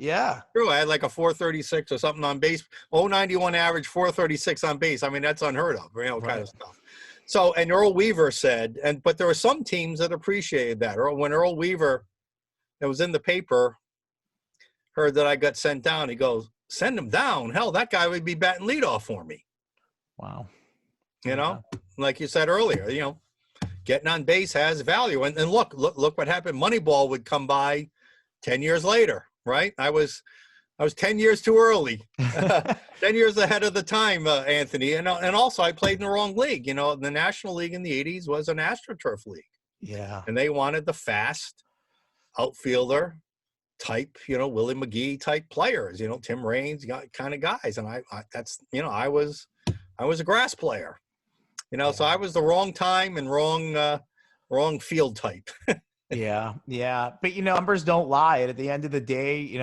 True. I had like a 436 or something on base. 091 average, 436 on base. I mean, that's unheard of, kind of stuff. So, and Earl Weaver said, but there were some teams that appreciated that. When Earl Weaver, it was in the paper, heard that I got sent down, he goes, send him down. Hell, that guy would be batting leadoff for me. Wow. Like you said earlier, getting on base has value. And look what happened. Moneyball would come by 10 years later, right? I was 10 years too early, 10 years ahead of the time, Anthony. And also I played in the wrong league. The National League in the 80s was an AstroTurf league. Yeah. And they wanted the fast outfielder type, Willie McGee type players, Tim Raines kind of guys. And I was a grass player. So I was the wrong time and wrong field type. Yeah, yeah, but numbers don't lie. And at the end of the day,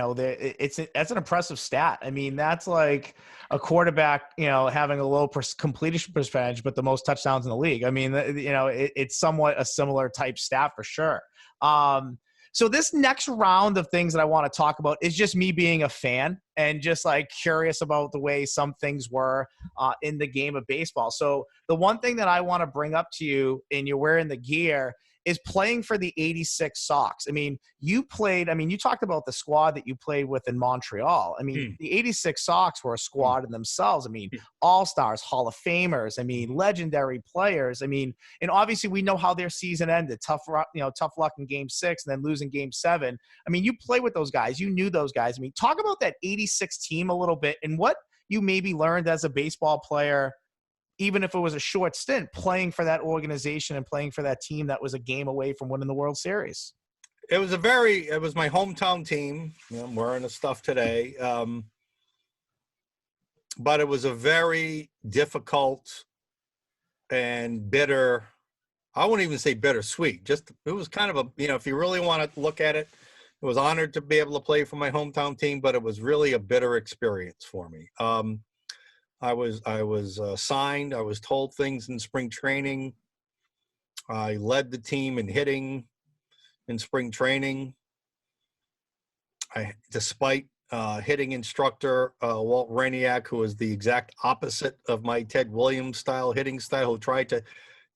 that's an impressive stat. I mean, that's like a quarterback, having a low completion percentage, but the most touchdowns in the league. I mean, it's somewhat a similar type stat for sure. So this next round of things that I want to talk about is just me being a fan and just like curious about the way some things were in the game of baseball. So the one thing that I want to bring up to you, and you're wearing the gear, is playing for the 86 Sox. I mean, you talked about the squad that you played with in Montreal. I mean, the 86 Sox were a squad in themselves. I mean, all-stars, Hall of Famers, I mean, legendary players. I mean, and obviously we know how their season ended. Tough luck in game 6 and then losing game 7. I mean, you play with those guys. You knew those guys. I mean, talk about that 86 team a little bit and what you maybe learned as a baseball player, even if it was a short stint, playing for that organization and playing for that team that was a game away from winning the World Series. It was my hometown team. I'm wearing the stuff today. But it was a very difficult and bitter, I wouldn't even say bittersweet. It was kind of if you really want to look at it, I was honored to be able to play for my hometown team, but it was really a bitter experience for me. I was signed. I was told things in spring training. I led the team in hitting in spring training. Despite hitting instructor Walt Rainiac, who was the exact opposite of my Ted Williams style hitting style, who tried to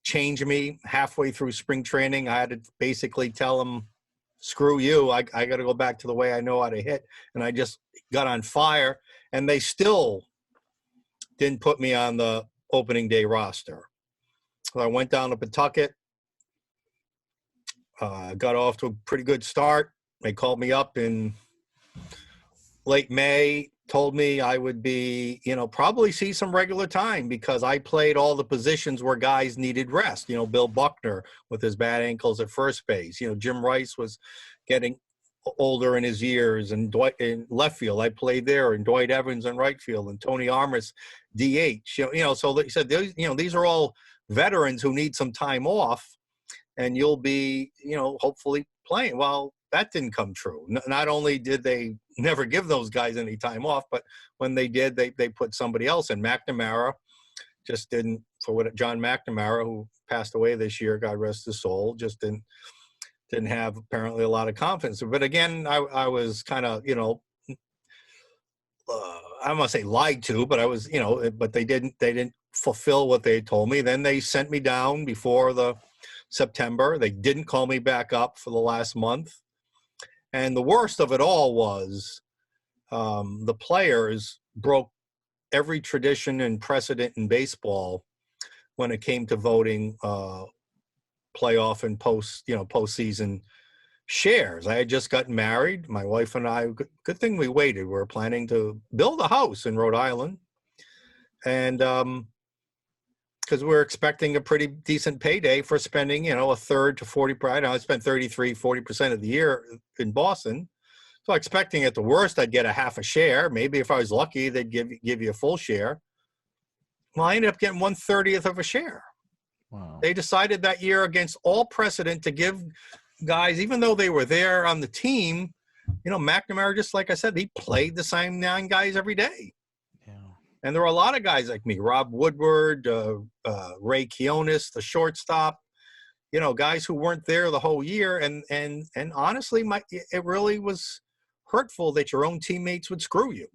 change me halfway through spring training. I had to basically tell him, "Screw you! I got to go back to the way I know how to hit." And I just got on fire, and they still didn't put me on the opening day roster. So I went down to Pawtucket, got off to a pretty good start. They called me up in late May, told me I would be, probably see some regular time because I played all the positions where guys needed rest. Bill Buckner with his bad ankles at first base. Jim Rice was getting older in his years, and Dwight in left field, I played there, and Dwight Evans in right field, and Tony Armas DH. So he said, these are all veterans who need some time off, and you'll be, hopefully playing. Well, that didn't come true. Not only did they never give those guys any time off, but when they did, they put somebody else in. McNamara just didn't, John McNamara, who passed away this year, God rest his soul, just didn't have apparently a lot of confidence. But again, I was kind of, I don't want to say lied to, but I was, but they didn't fulfill what they told me. Then they sent me down before the September. They didn't call me back up for the last month. And the worst of it all was the players broke every tradition and precedent in baseball when it came to voting playoff and postseason shares. I had just gotten married. My wife and I, good thing we waited. We were planning to build a house in Rhode Island. And because we were expecting a pretty decent payday for spending, a third to 40%. I spent 40% of the year in Boston. So expecting at the worst, I'd get a half a share. Maybe if I was lucky, they'd give you a full share. Well, I ended up getting 1/30 of a share. Wow. They decided that year against all precedent to give guys, even though they were there on the team, McNamara, just like I said, he played the same 9 guys every day. Yeah. And there were a lot of guys like me, Rob Woodward, Ray Kionis, the shortstop, guys who weren't there the whole year. And honestly, it really was hurtful that your own teammates would screw you.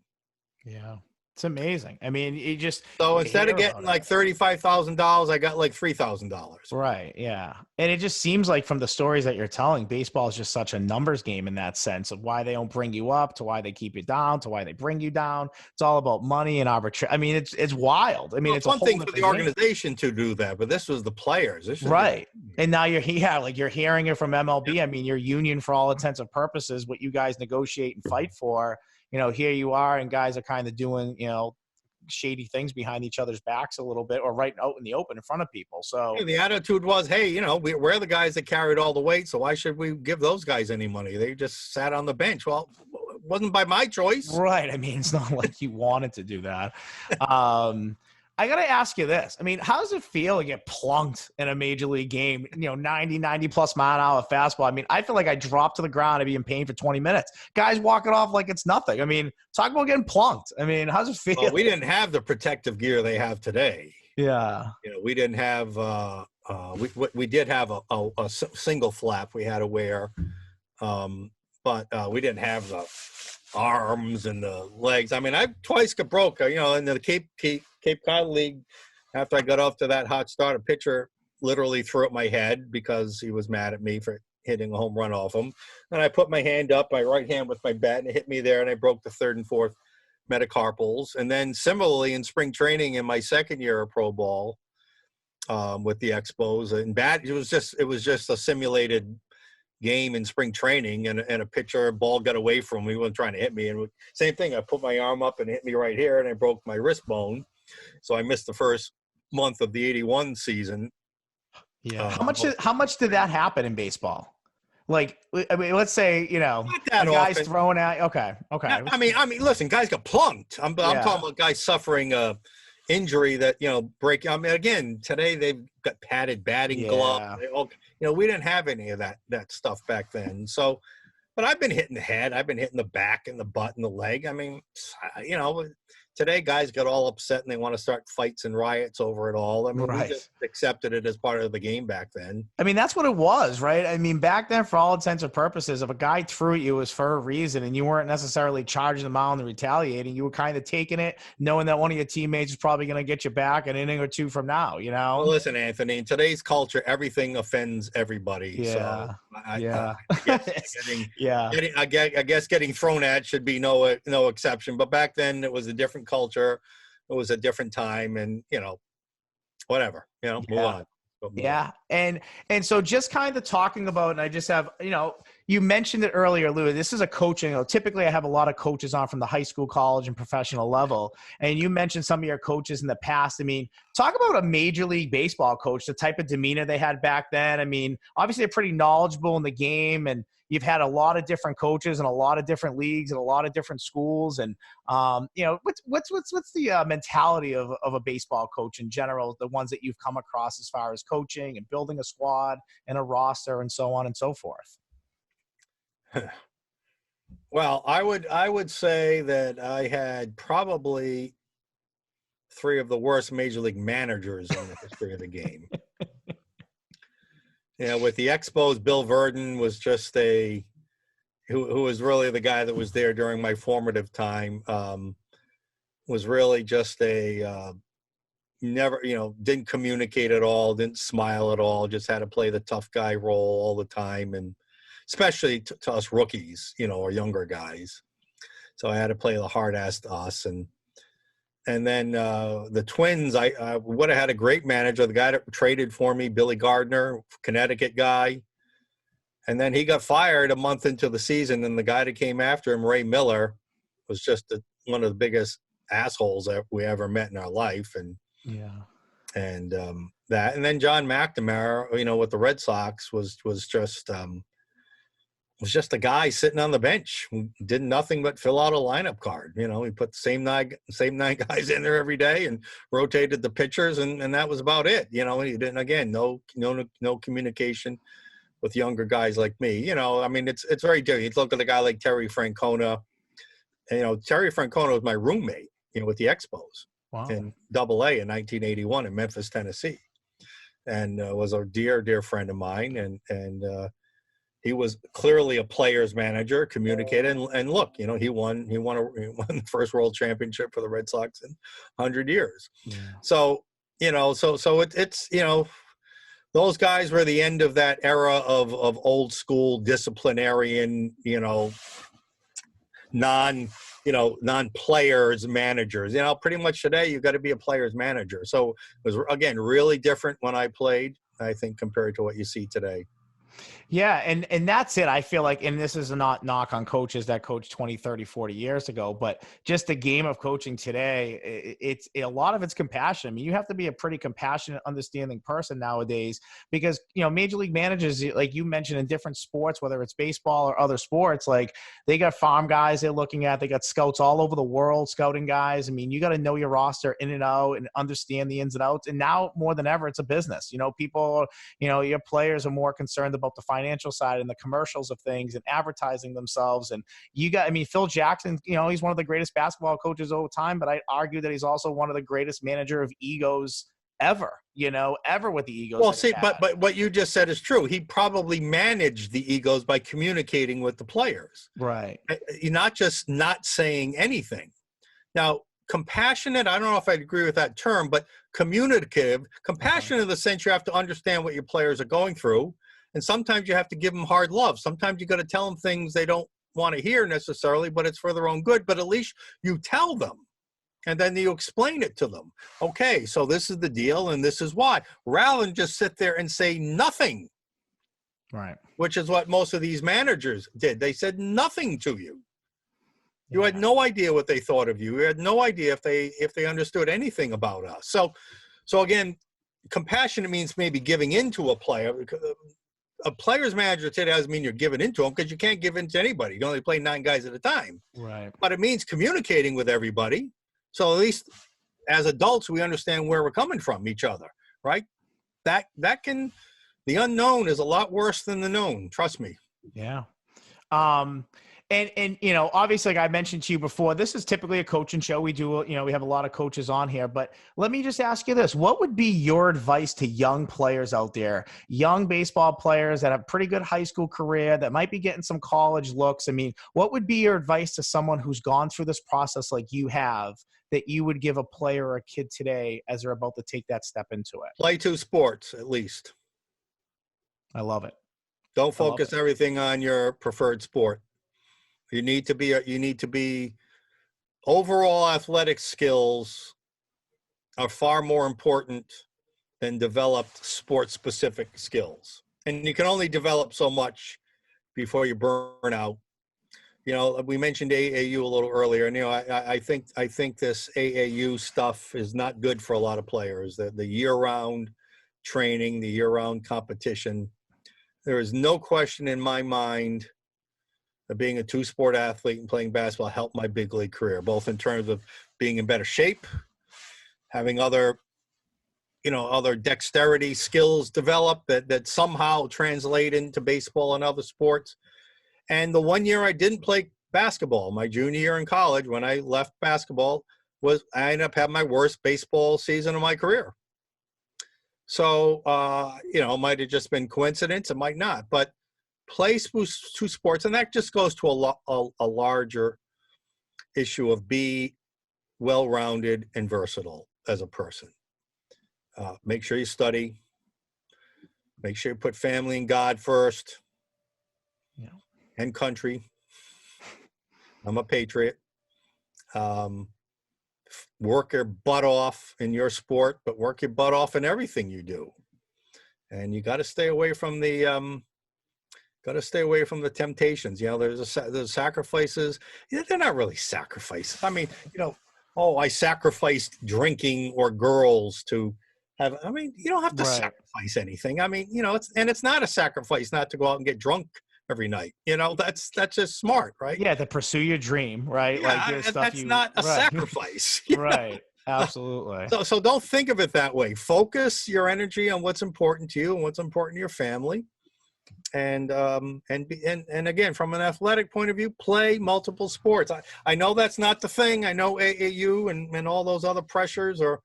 Yeah. It's amazing. I mean, so instead of getting like $35,000, I got like $3,000. Right. Yeah. And it just seems like from the stories that you're telling, baseball is just such a numbers game in that sense of why they don't bring you up to why they keep you down to why they bring you down. It's all about money and arbitrage. I mean, it's wild. I mean, it's one thing for the organization to do that, but this was the players. Right. And now you're hearing it from MLB. Yeah. I mean, your union, for all intents and purposes, what you guys negotiate and fight for, here you are, and guys are kind of doing, shady things behind each other's backs a little bit, or right out in the open in front of people. So the attitude was, hey, we're the guys that carried all the weight, so why should we give those guys any money? They just sat on the bench. Well, it wasn't by my choice. Right. I mean, it's not like you wanted to do that. I got to ask you this. I mean, how does it feel to get plunked in a major league game? 90 plus mile an hour fastball. I mean, I feel like I dropped to the ground and be in pain for 20 minutes. Guys walking off like it's nothing. I mean, talk about getting plunked. I mean, how's it feel? Well, we didn't have the protective gear they have today. Yeah. We didn't have, we did have a single flap we had to wear. But we didn't have the arms and the legs. I mean, I twice got broke, in the Cape Cod League. After I got off to that hot start, a pitcher literally threw at my head because he was mad at me for hitting a home run off him. And I put my hand up, my right hand with my bat, and it hit me there, and I broke the third and fourth metacarpals. And then similarly in spring training in my second year of pro ball with the Expos, and it was just a simulated game in spring training, and a pitcher ball got away from me. He wasn't trying to hit me, and same thing, I put my arm up and it hit me right here, and I broke my wrist bone, so I missed the first month of the 81 season. Yeah. How much did that happen in baseball? Like, I mean, let's say, not that a guy's often. throwing at, okay. I mean, listen, guys got plunked. I'm talking about guys suffering a injury that, break. I mean, again, today they've got padded batting gloves. We didn't have any of that stuff back then. So, but I've been hitting the head. I've been hitting the back and the butt and the leg. I mean, today guys get all upset and they want to start fights and riots over it all. I mean, we just accepted it as part of the game back then. I mean, that's what it was, right? I mean, back then, for all intents and purposes, if a guy threw at you, it was for a reason, and you weren't necessarily charging them out and retaliating. You were kind of taking it, knowing that one of your teammates is probably going to get you back an inning or two from now, Well, listen, Anthony, in today's culture, everything offends everybody. Yeah. So I guess getting thrown at should be no exception. But back then, it was a different culture. It was a different time, and whatever, move on. Yeah. And so just kind of talking about, and I just have, you mentioned it earlier, Lou, this is a coaching, typically I have a lot of coaches on from the high school, college, and professional level. And you mentioned some of your coaches in the past. I mean, talk about a Major League Baseball coach, the type of demeanor they had back then. I mean, obviously they're pretty knowledgeable in the game, and you've had a lot of different coaches in a lot of different leagues and a lot of different schools. And, what's the mentality of a baseball coach in general, the ones that you've come across as far as coaching and building a squad and a roster and so on and so forth? Well, I would say that I had probably three of the worst major league managers in the history of the game. With the Expos, Bill Verdon was just who was really the guy that was there during my formative time. Was really just never, didn't communicate at all, didn't smile at all, just had to play the tough guy role all the time, and especially to us rookies, or younger guys. So I had to play the hard ass to us, and then the Twins, I would have had a great manager, the guy that traded for me, Billy Gardner, Connecticut guy. And then he got fired a month into the season, and the guy that came after him, Ray Miller, was just one of the biggest assholes that we ever met in our life. And and then John McNamara, with the Red Sox was just a guy sitting on the bench who did nothing but fill out a lineup card. He put the same nine guys in there every day and rotated the pitchers, and that was about it. He didn't, again, no communication with younger guys like me. I mean, it's very different. You look at a guy like Terry Francona. Terry Francona was my roommate, with the Expos in Double-A in 1981 in Memphis, Tennessee, and was a dear friend of mine, and he was clearly a player's manager, communicated, and look, he won the first world championship for the Red Sox in 100 years. Yeah. So, it's those guys were the end of that era of old school disciplinarian, non-players managers. Pretty much today you've got to be a player's manager. So it was, again, really different when I played, I think, compared to what you see today. Yeah, and that's it. I feel like, and this is not knock on coaches that coached 20, 30, 40 years ago, but just the game of coaching today, it's a lot of it's compassion. I mean, you have to be a pretty compassionate, understanding person nowadays because, major league managers, like you mentioned, in different sports, whether it's baseball or other sports, like they got farm guys they're looking at, they got scouts all over the world, scouting guys. I mean, you got to know your roster in and out and understand the ins and outs. And now more than ever, it's a business. People, your players are more concerned about the financial side and the commercials of things and advertising themselves. And Phil Jackson, he's one of the greatest basketball coaches of all time, but I argue that he's also one of the greatest manager of egos ever with the egos. Well, see, but what you just said is true. He probably managed the egos by communicating with the players. Right. You're not just not saying anything. Now, compassionate, I don't know if I'd agree with that term, but communicative, compassionate in the sense you have to understand what your players are going through. And sometimes you have to give them hard love. Sometimes you got to tell them things they don't want to hear necessarily, but it's for their own good. But at least you tell them and then you explain it to them. Okay, so this is the deal and this is why, rather than just sit there and say nothing. Right. Which is what most of these managers did. They said nothing to you. You had no idea what they thought of you. You had no idea if they understood anything about us. So again, compassionate means maybe giving into a player. A player's manager today doesn't mean you're giving into them because you can't give in to anybody. You can only play 9 guys at a time. Right. But it means communicating with everybody. So at least as adults, we understand where we're coming from each other, right? The unknown is a lot worse than the known. Trust me. Yeah. And obviously, like I mentioned to you before, this is typically a coaching show. We do, we have a lot of coaches on here, but let me just ask you this. What would be your advice to young players out there, young baseball players that have pretty good high school career, that might be getting some college looks? I mean, what would be your advice to someone who's gone through this process like you have, that you would give a player or a kid today as they're about to take that step into it? Play 2 sports, at least. I love it. Don't focus everything on your preferred sport. You need to be overall athletic skills are far more important than developed sport specific skills. And you can only develop so much before you burn out. We mentioned AAU a little earlier, and I think this AAU stuff is not good for a lot of players. The year-round training, the year-round competition. There is no question in my mind of being a 2-sport athlete and playing basketball helped my big league career, both in terms of being in better shape, having other dexterity skills develop that somehow translate into baseball and other sports. And the 1 year I didn't play basketball, my junior year in college, when I left basketball, I ended up having my worst baseball season of my career. So, it might have just been coincidence. It might not, but play 2 sports, and that just goes to a larger issue of be well-rounded and versatile as a person. Make sure you study. Make sure you put family and God first. Yeah. And country. I'm a patriot. Work your butt off in your sport, but work your butt off in everything you do. And you got to stay away from the temptations. There's sacrifices. They're not really sacrifices. I mean, I sacrificed drinking or girls to have. I mean, you don't have to sacrifice anything. I mean, it's not a sacrifice not to go out and get drunk every night. That's just smart, right? Yeah, to pursue your dream, right? Yeah, that's not a sacrifice. Right. Absolutely. So don't think of it that way. Focus your energy on what's important to you and what's important to your family. And again, from an athletic point of view, play multiple sports. I know that's not the thing. I know AAU and all those other pressures are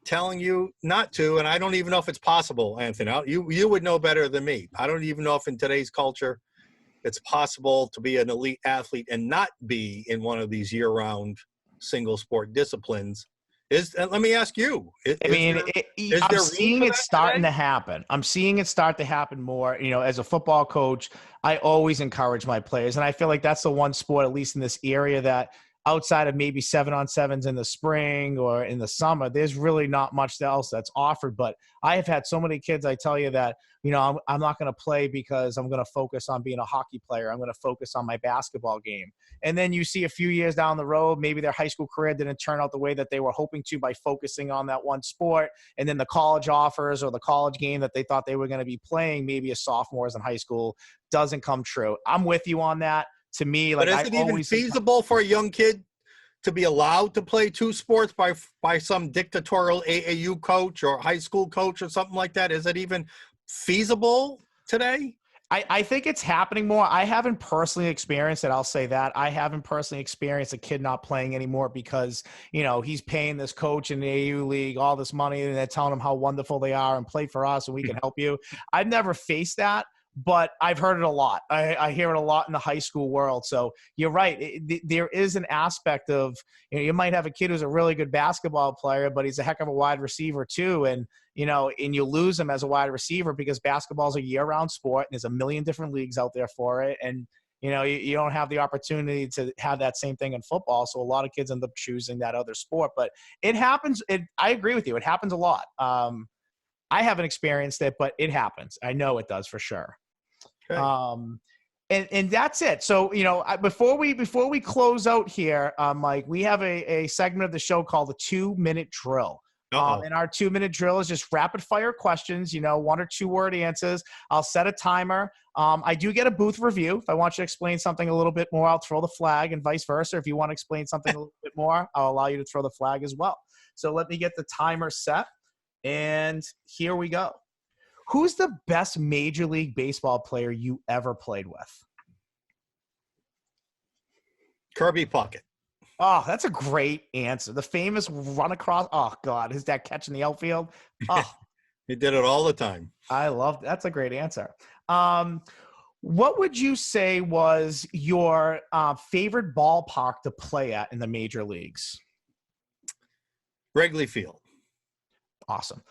telling you not to, and I don't even know if it's possible, Anthony. You would know better than me. I don't even know if in today's culture it's possible to be an elite athlete and not be in one of these year-round single sport disciplines. Let me ask you. I'm seeing it starting to happen. I'm seeing it start to happen more. As a football coach, I always encourage my players, and I feel like that's the one sport, at least in this area, that outside of maybe 7-on-7s in the spring or in the summer, there's really not much else that's offered. But I have had so many kids, I tell you that, I'm not going to play because I'm going to focus on being a hockey player. I'm going to focus on my basketball game. And then you see a few years down the road, maybe their high school career didn't turn out the way that they were hoping to by focusing on that one sport. And then the college offers or the college game that they thought they were going to be playing, maybe as sophomores in high school, doesn't come true. I'm with you on that. To me, like, but is it even feasible for a young kid to be allowed to play two sports by some dictatorial AAU coach or high school coach or something like that? Is it even feasible today? I think it's happening more. I haven't personally experienced it. I'll say that. I haven't personally experienced a kid not playing anymore because, he's paying this coach in the AU league all this money and they're telling him how wonderful they are and play for us and we can help you. I've never faced that, but I've heard it a lot. I hear it a lot in the high school world. So you're right. There is an aspect of, you might have a kid who's a really good basketball player, but he's a heck of a wide receiver too. And you lose him as a wide receiver because basketball is a year-round sport and there's a million different leagues out there for it. And, you don't have the opportunity to have that same thing in football. So a lot of kids end up choosing that other sport, but it happens. I agree with you. It happens a lot. I haven't experienced it, but it happens. I know it does for sure. Okay. And that's it. So, before we close out here, Mike, we have a segment of the show called the 2-minute drill. And our 2-minute drill is just rapid fire questions, 1 or 2 word answers. I'll set a timer. I do get a booth review. If I want you to explain something a little bit more, I'll throw the flag, and vice versa. If you want to explain something a little bit more, I'll allow you to throw the flag as well. So let me get the timer set. And here we go. Who's the best Major League Baseball player you ever played with? Kirby Puckett. Oh, that's a great answer. The famous run across. Oh, God. Is that catch in the outfield? Oh, he did it all the time. I love that's a great answer. What would you say was your favorite ballpark to play at in the major leagues? Wrigley Field. Awesome.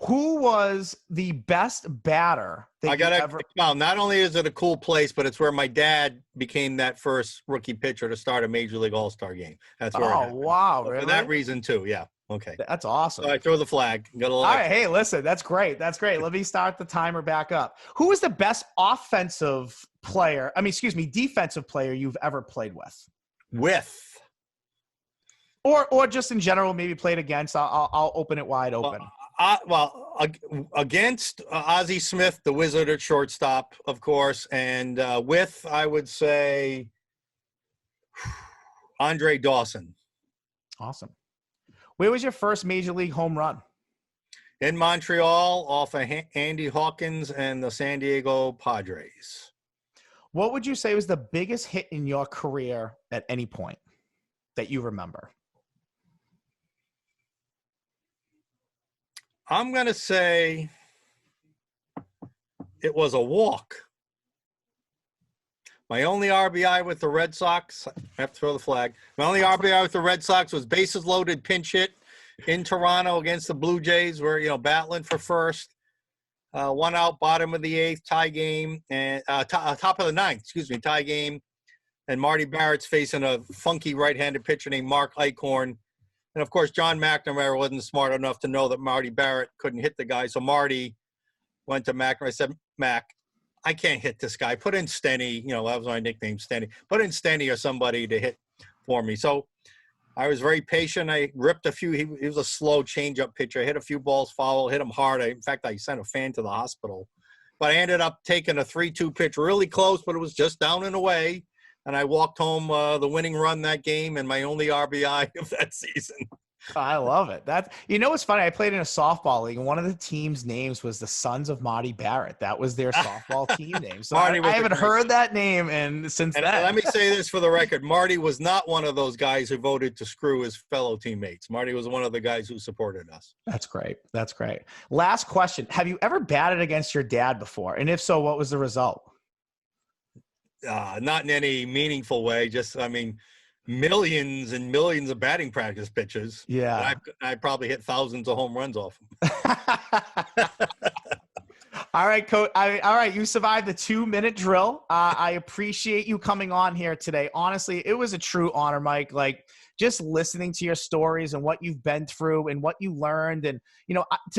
Who was the best batter that you ever? Well, not only is it a cool place, but it's where my dad became that first rookie pitcher to start a Major League All-Star game. That's where. Oh, wow. So really? for that reason, too. Yeah. Okay. That's awesome. So I throw the flag. All right. Hey, listen, that's great. That's great. Let me start the timer back up. Who is the best defensive player you've ever played with? Or just in general, maybe played against. I'll open it wide open. Against Ozzie Smith, the Wizard at shortstop, of course, and I would say Andre Dawson. Awesome. Where was your first Major League home run? In Montreal, off of Andy Hawkins and the San Diego Padres. What would you say was the biggest hit in your career at any point that you remember? I'm going to say it was a walk. My only RBI with the Red Sox, I have to throw the flag. My only RBI with the Red Sox was bases loaded pinch hit in Toronto against the Blue Jays. We're, battling for first. 1 out, bottom of the 8th, tie game, and top of the 9th, tie game. And Marty Barrett's facing a funky right-handed pitcher named Mark Eichhorn. And, of course, John McNamara wasn't smart enough to know that Marty Barrett couldn't hit the guy. So Marty went to McNamara and said, Mac, I can't hit this guy. Put in Stenny. That was my nickname, Stenny. Put in Stenny or somebody to hit for me. So I was very patient. I ripped a few. He was a slow changeup pitcher. I hit a few balls foul, hit him hard. In fact, I sent a fan to the hospital. But I ended up taking a 3-2 pitch really close, but it was just down and away. And I walked home the winning run that game and my only RBI of that season. I love it. What's funny? I played in a softball league, and one of the team's names was the Sons of Marty Barrett. That was their softball team name. So I haven't heard that name since then. Let me say this for the record. Marty was not one of those guys who voted to screw his fellow teammates. Marty was one of the guys who supported us. That's great. That's great. Last question. Have you ever batted against your dad before? And if so, what was the result? Not in any meaningful way. Just, millions and millions of batting practice pitches. Yeah. I probably hit thousands of home runs off them. All right, Coach. All right, you survived the 2-minute drill. I appreciate you coming on here today. Honestly, it was a true honor, Mike. Like, just listening to your stories and what you've been through and what you learned. And,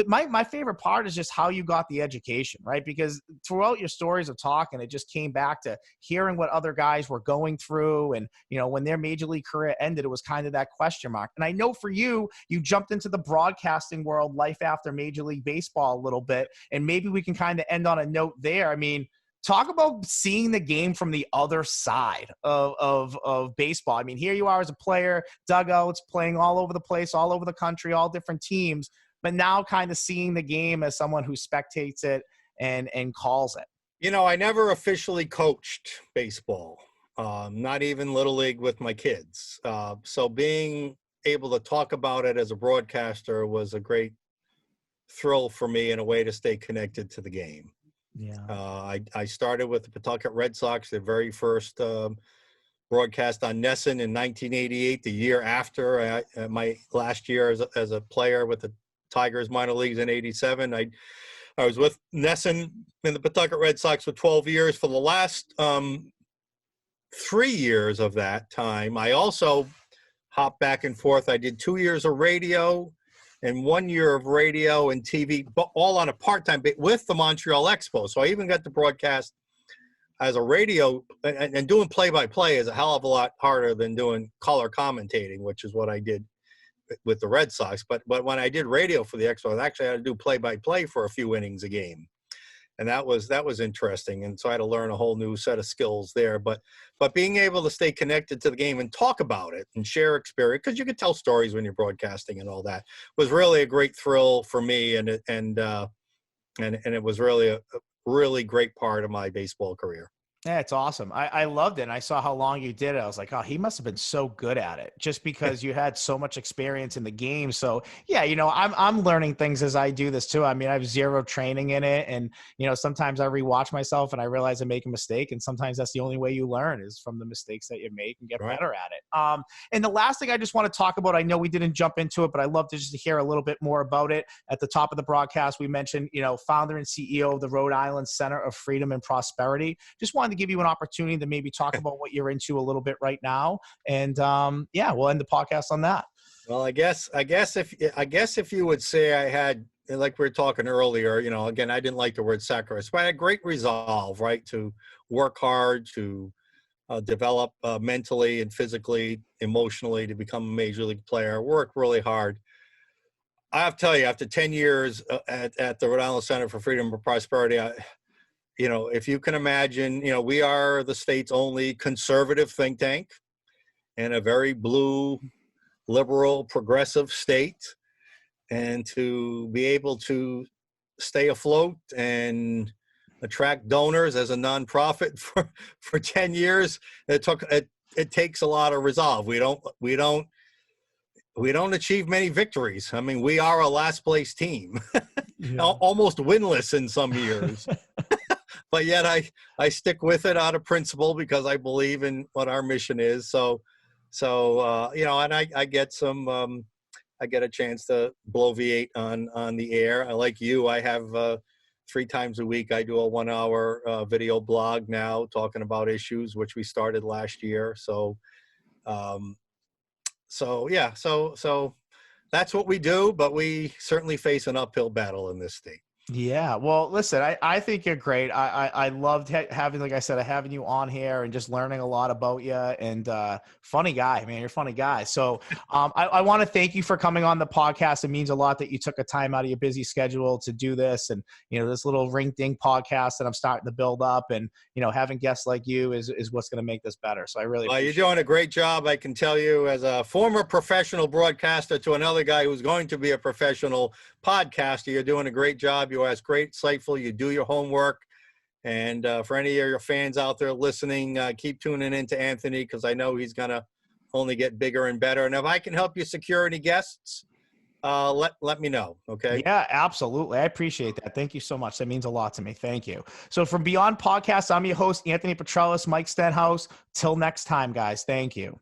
my favorite part is just how you got the education, right? Because throughout your stories of talking, it just came back to hearing what other guys were going through. And, when their major league career ended, it was kind of that question mark. And I know for you, you jumped into the broadcasting world, life after Major League Baseball a little bit. And maybe we can kind of end on a note there. I mean, talk about seeing the game from the other side of baseball. I mean, here you are as a player, dugouts, playing all over the place, all over the country, all different teams, but now kind of seeing the game as someone who spectates it and calls it. I never officially coached baseball, not even Little League with my kids. So being able to talk about it as a broadcaster was a great thrill for me and a way to stay connected to the game. Yeah. I started with the Pawtucket Red Sox, the very first broadcast on Nesson in 1988, the year after my last year as a player with the Tigers minor leagues in 87. I was with Nesson and the Pawtucket Red Sox for 12 years. For the last 3 years of that time, I also hopped back and forth. I did 2 years of radio and 1 year of radio and TV, but all on a part-time bit with the Montreal Expos. So I even got to broadcast as a radio, and doing play-by-play is a hell of a lot harder than doing color commentating, which is what I did with the Red Sox. But when I did radio for the Expos, I actually had to do play-by-play for a few innings a game. And that was interesting. And so I had to learn a whole new set of skills there. But being able to stay connected to the game and talk about it and share experience, because you could tell stories when you're broadcasting and all that, was really a great thrill for me. And it was really a really great part of my baseball career. Yeah, it's awesome. I loved it. And I saw how long you did it. I was like, oh, he must have been so good at it just because you had so much experience in the game. So yeah, I'm learning things as I do this too. I mean, I have zero training in it. And, sometimes I rewatch myself and I realize I make a mistake. And sometimes that's the only way you learn is from the mistakes that you make and get better at it. And the last thing I just want to talk about, I know we didn't jump into it, but I'd love to just hear a little bit more about it. At the top of the broadcast, we mentioned, founder and CEO of the Rhode Island Center of Freedom and Prosperity. Just wanted to give you an opportunity to maybe talk about what you're into a little bit right now. And we'll end the podcast on that. Well, I guess if you would say I had, like we were talking earlier, again, I didn't like the word sacrifice, but I had great resolve, right? To work hard, to develop mentally and physically, emotionally, to become a major league player, work really hard. I have to tell you, after 10 years at the Rhode Island Center for Freedom and Prosperity, if you can imagine, we are the state's only conservative think tank in a very blue, liberal, progressive state. And to be able to stay afloat and attract donors as a nonprofit for 10 years, it takes a lot of resolve. We don't achieve many victories. I mean, we are a last place team, almost winless in some years. But yet I stick with it out of principle because I believe in what our mission is. So and I get I get a chance to bloviate on the air. I like you. I have 3 times a week. I do a 1-hour video blog now talking about issues, which we started last year. So that's what we do. But we certainly face an uphill battle in this state. Yeah. Well, listen, I think you're great. I loved having, like I said, having you on here and just learning a lot about you, and funny guy, man, you're a funny guy. So I want to thank you for coming on the podcast. It means a lot that you took a time out of your busy schedule to do this. And, this little ring ding podcast that I'm starting to build up, and, having guests like you is what's going to make this better. So I really, you're doing a great job. I can tell you, as a former professional broadcaster to another guy who's going to be a professional podcaster, you're doing a great job. You ask great, insightful. You do your homework. And for any of your fans out there listening, keep tuning in to Anthony, because I know he's going to only get bigger and better. And if I can help you secure any guests, let me know. Okay. Yeah, absolutely. I appreciate that. Thank you so much. That means a lot to me. Thank you. So from Beyond Podcasts, I'm your host, Anthony Petrellis, Mike Stenhouse. Till next time, guys. Thank you.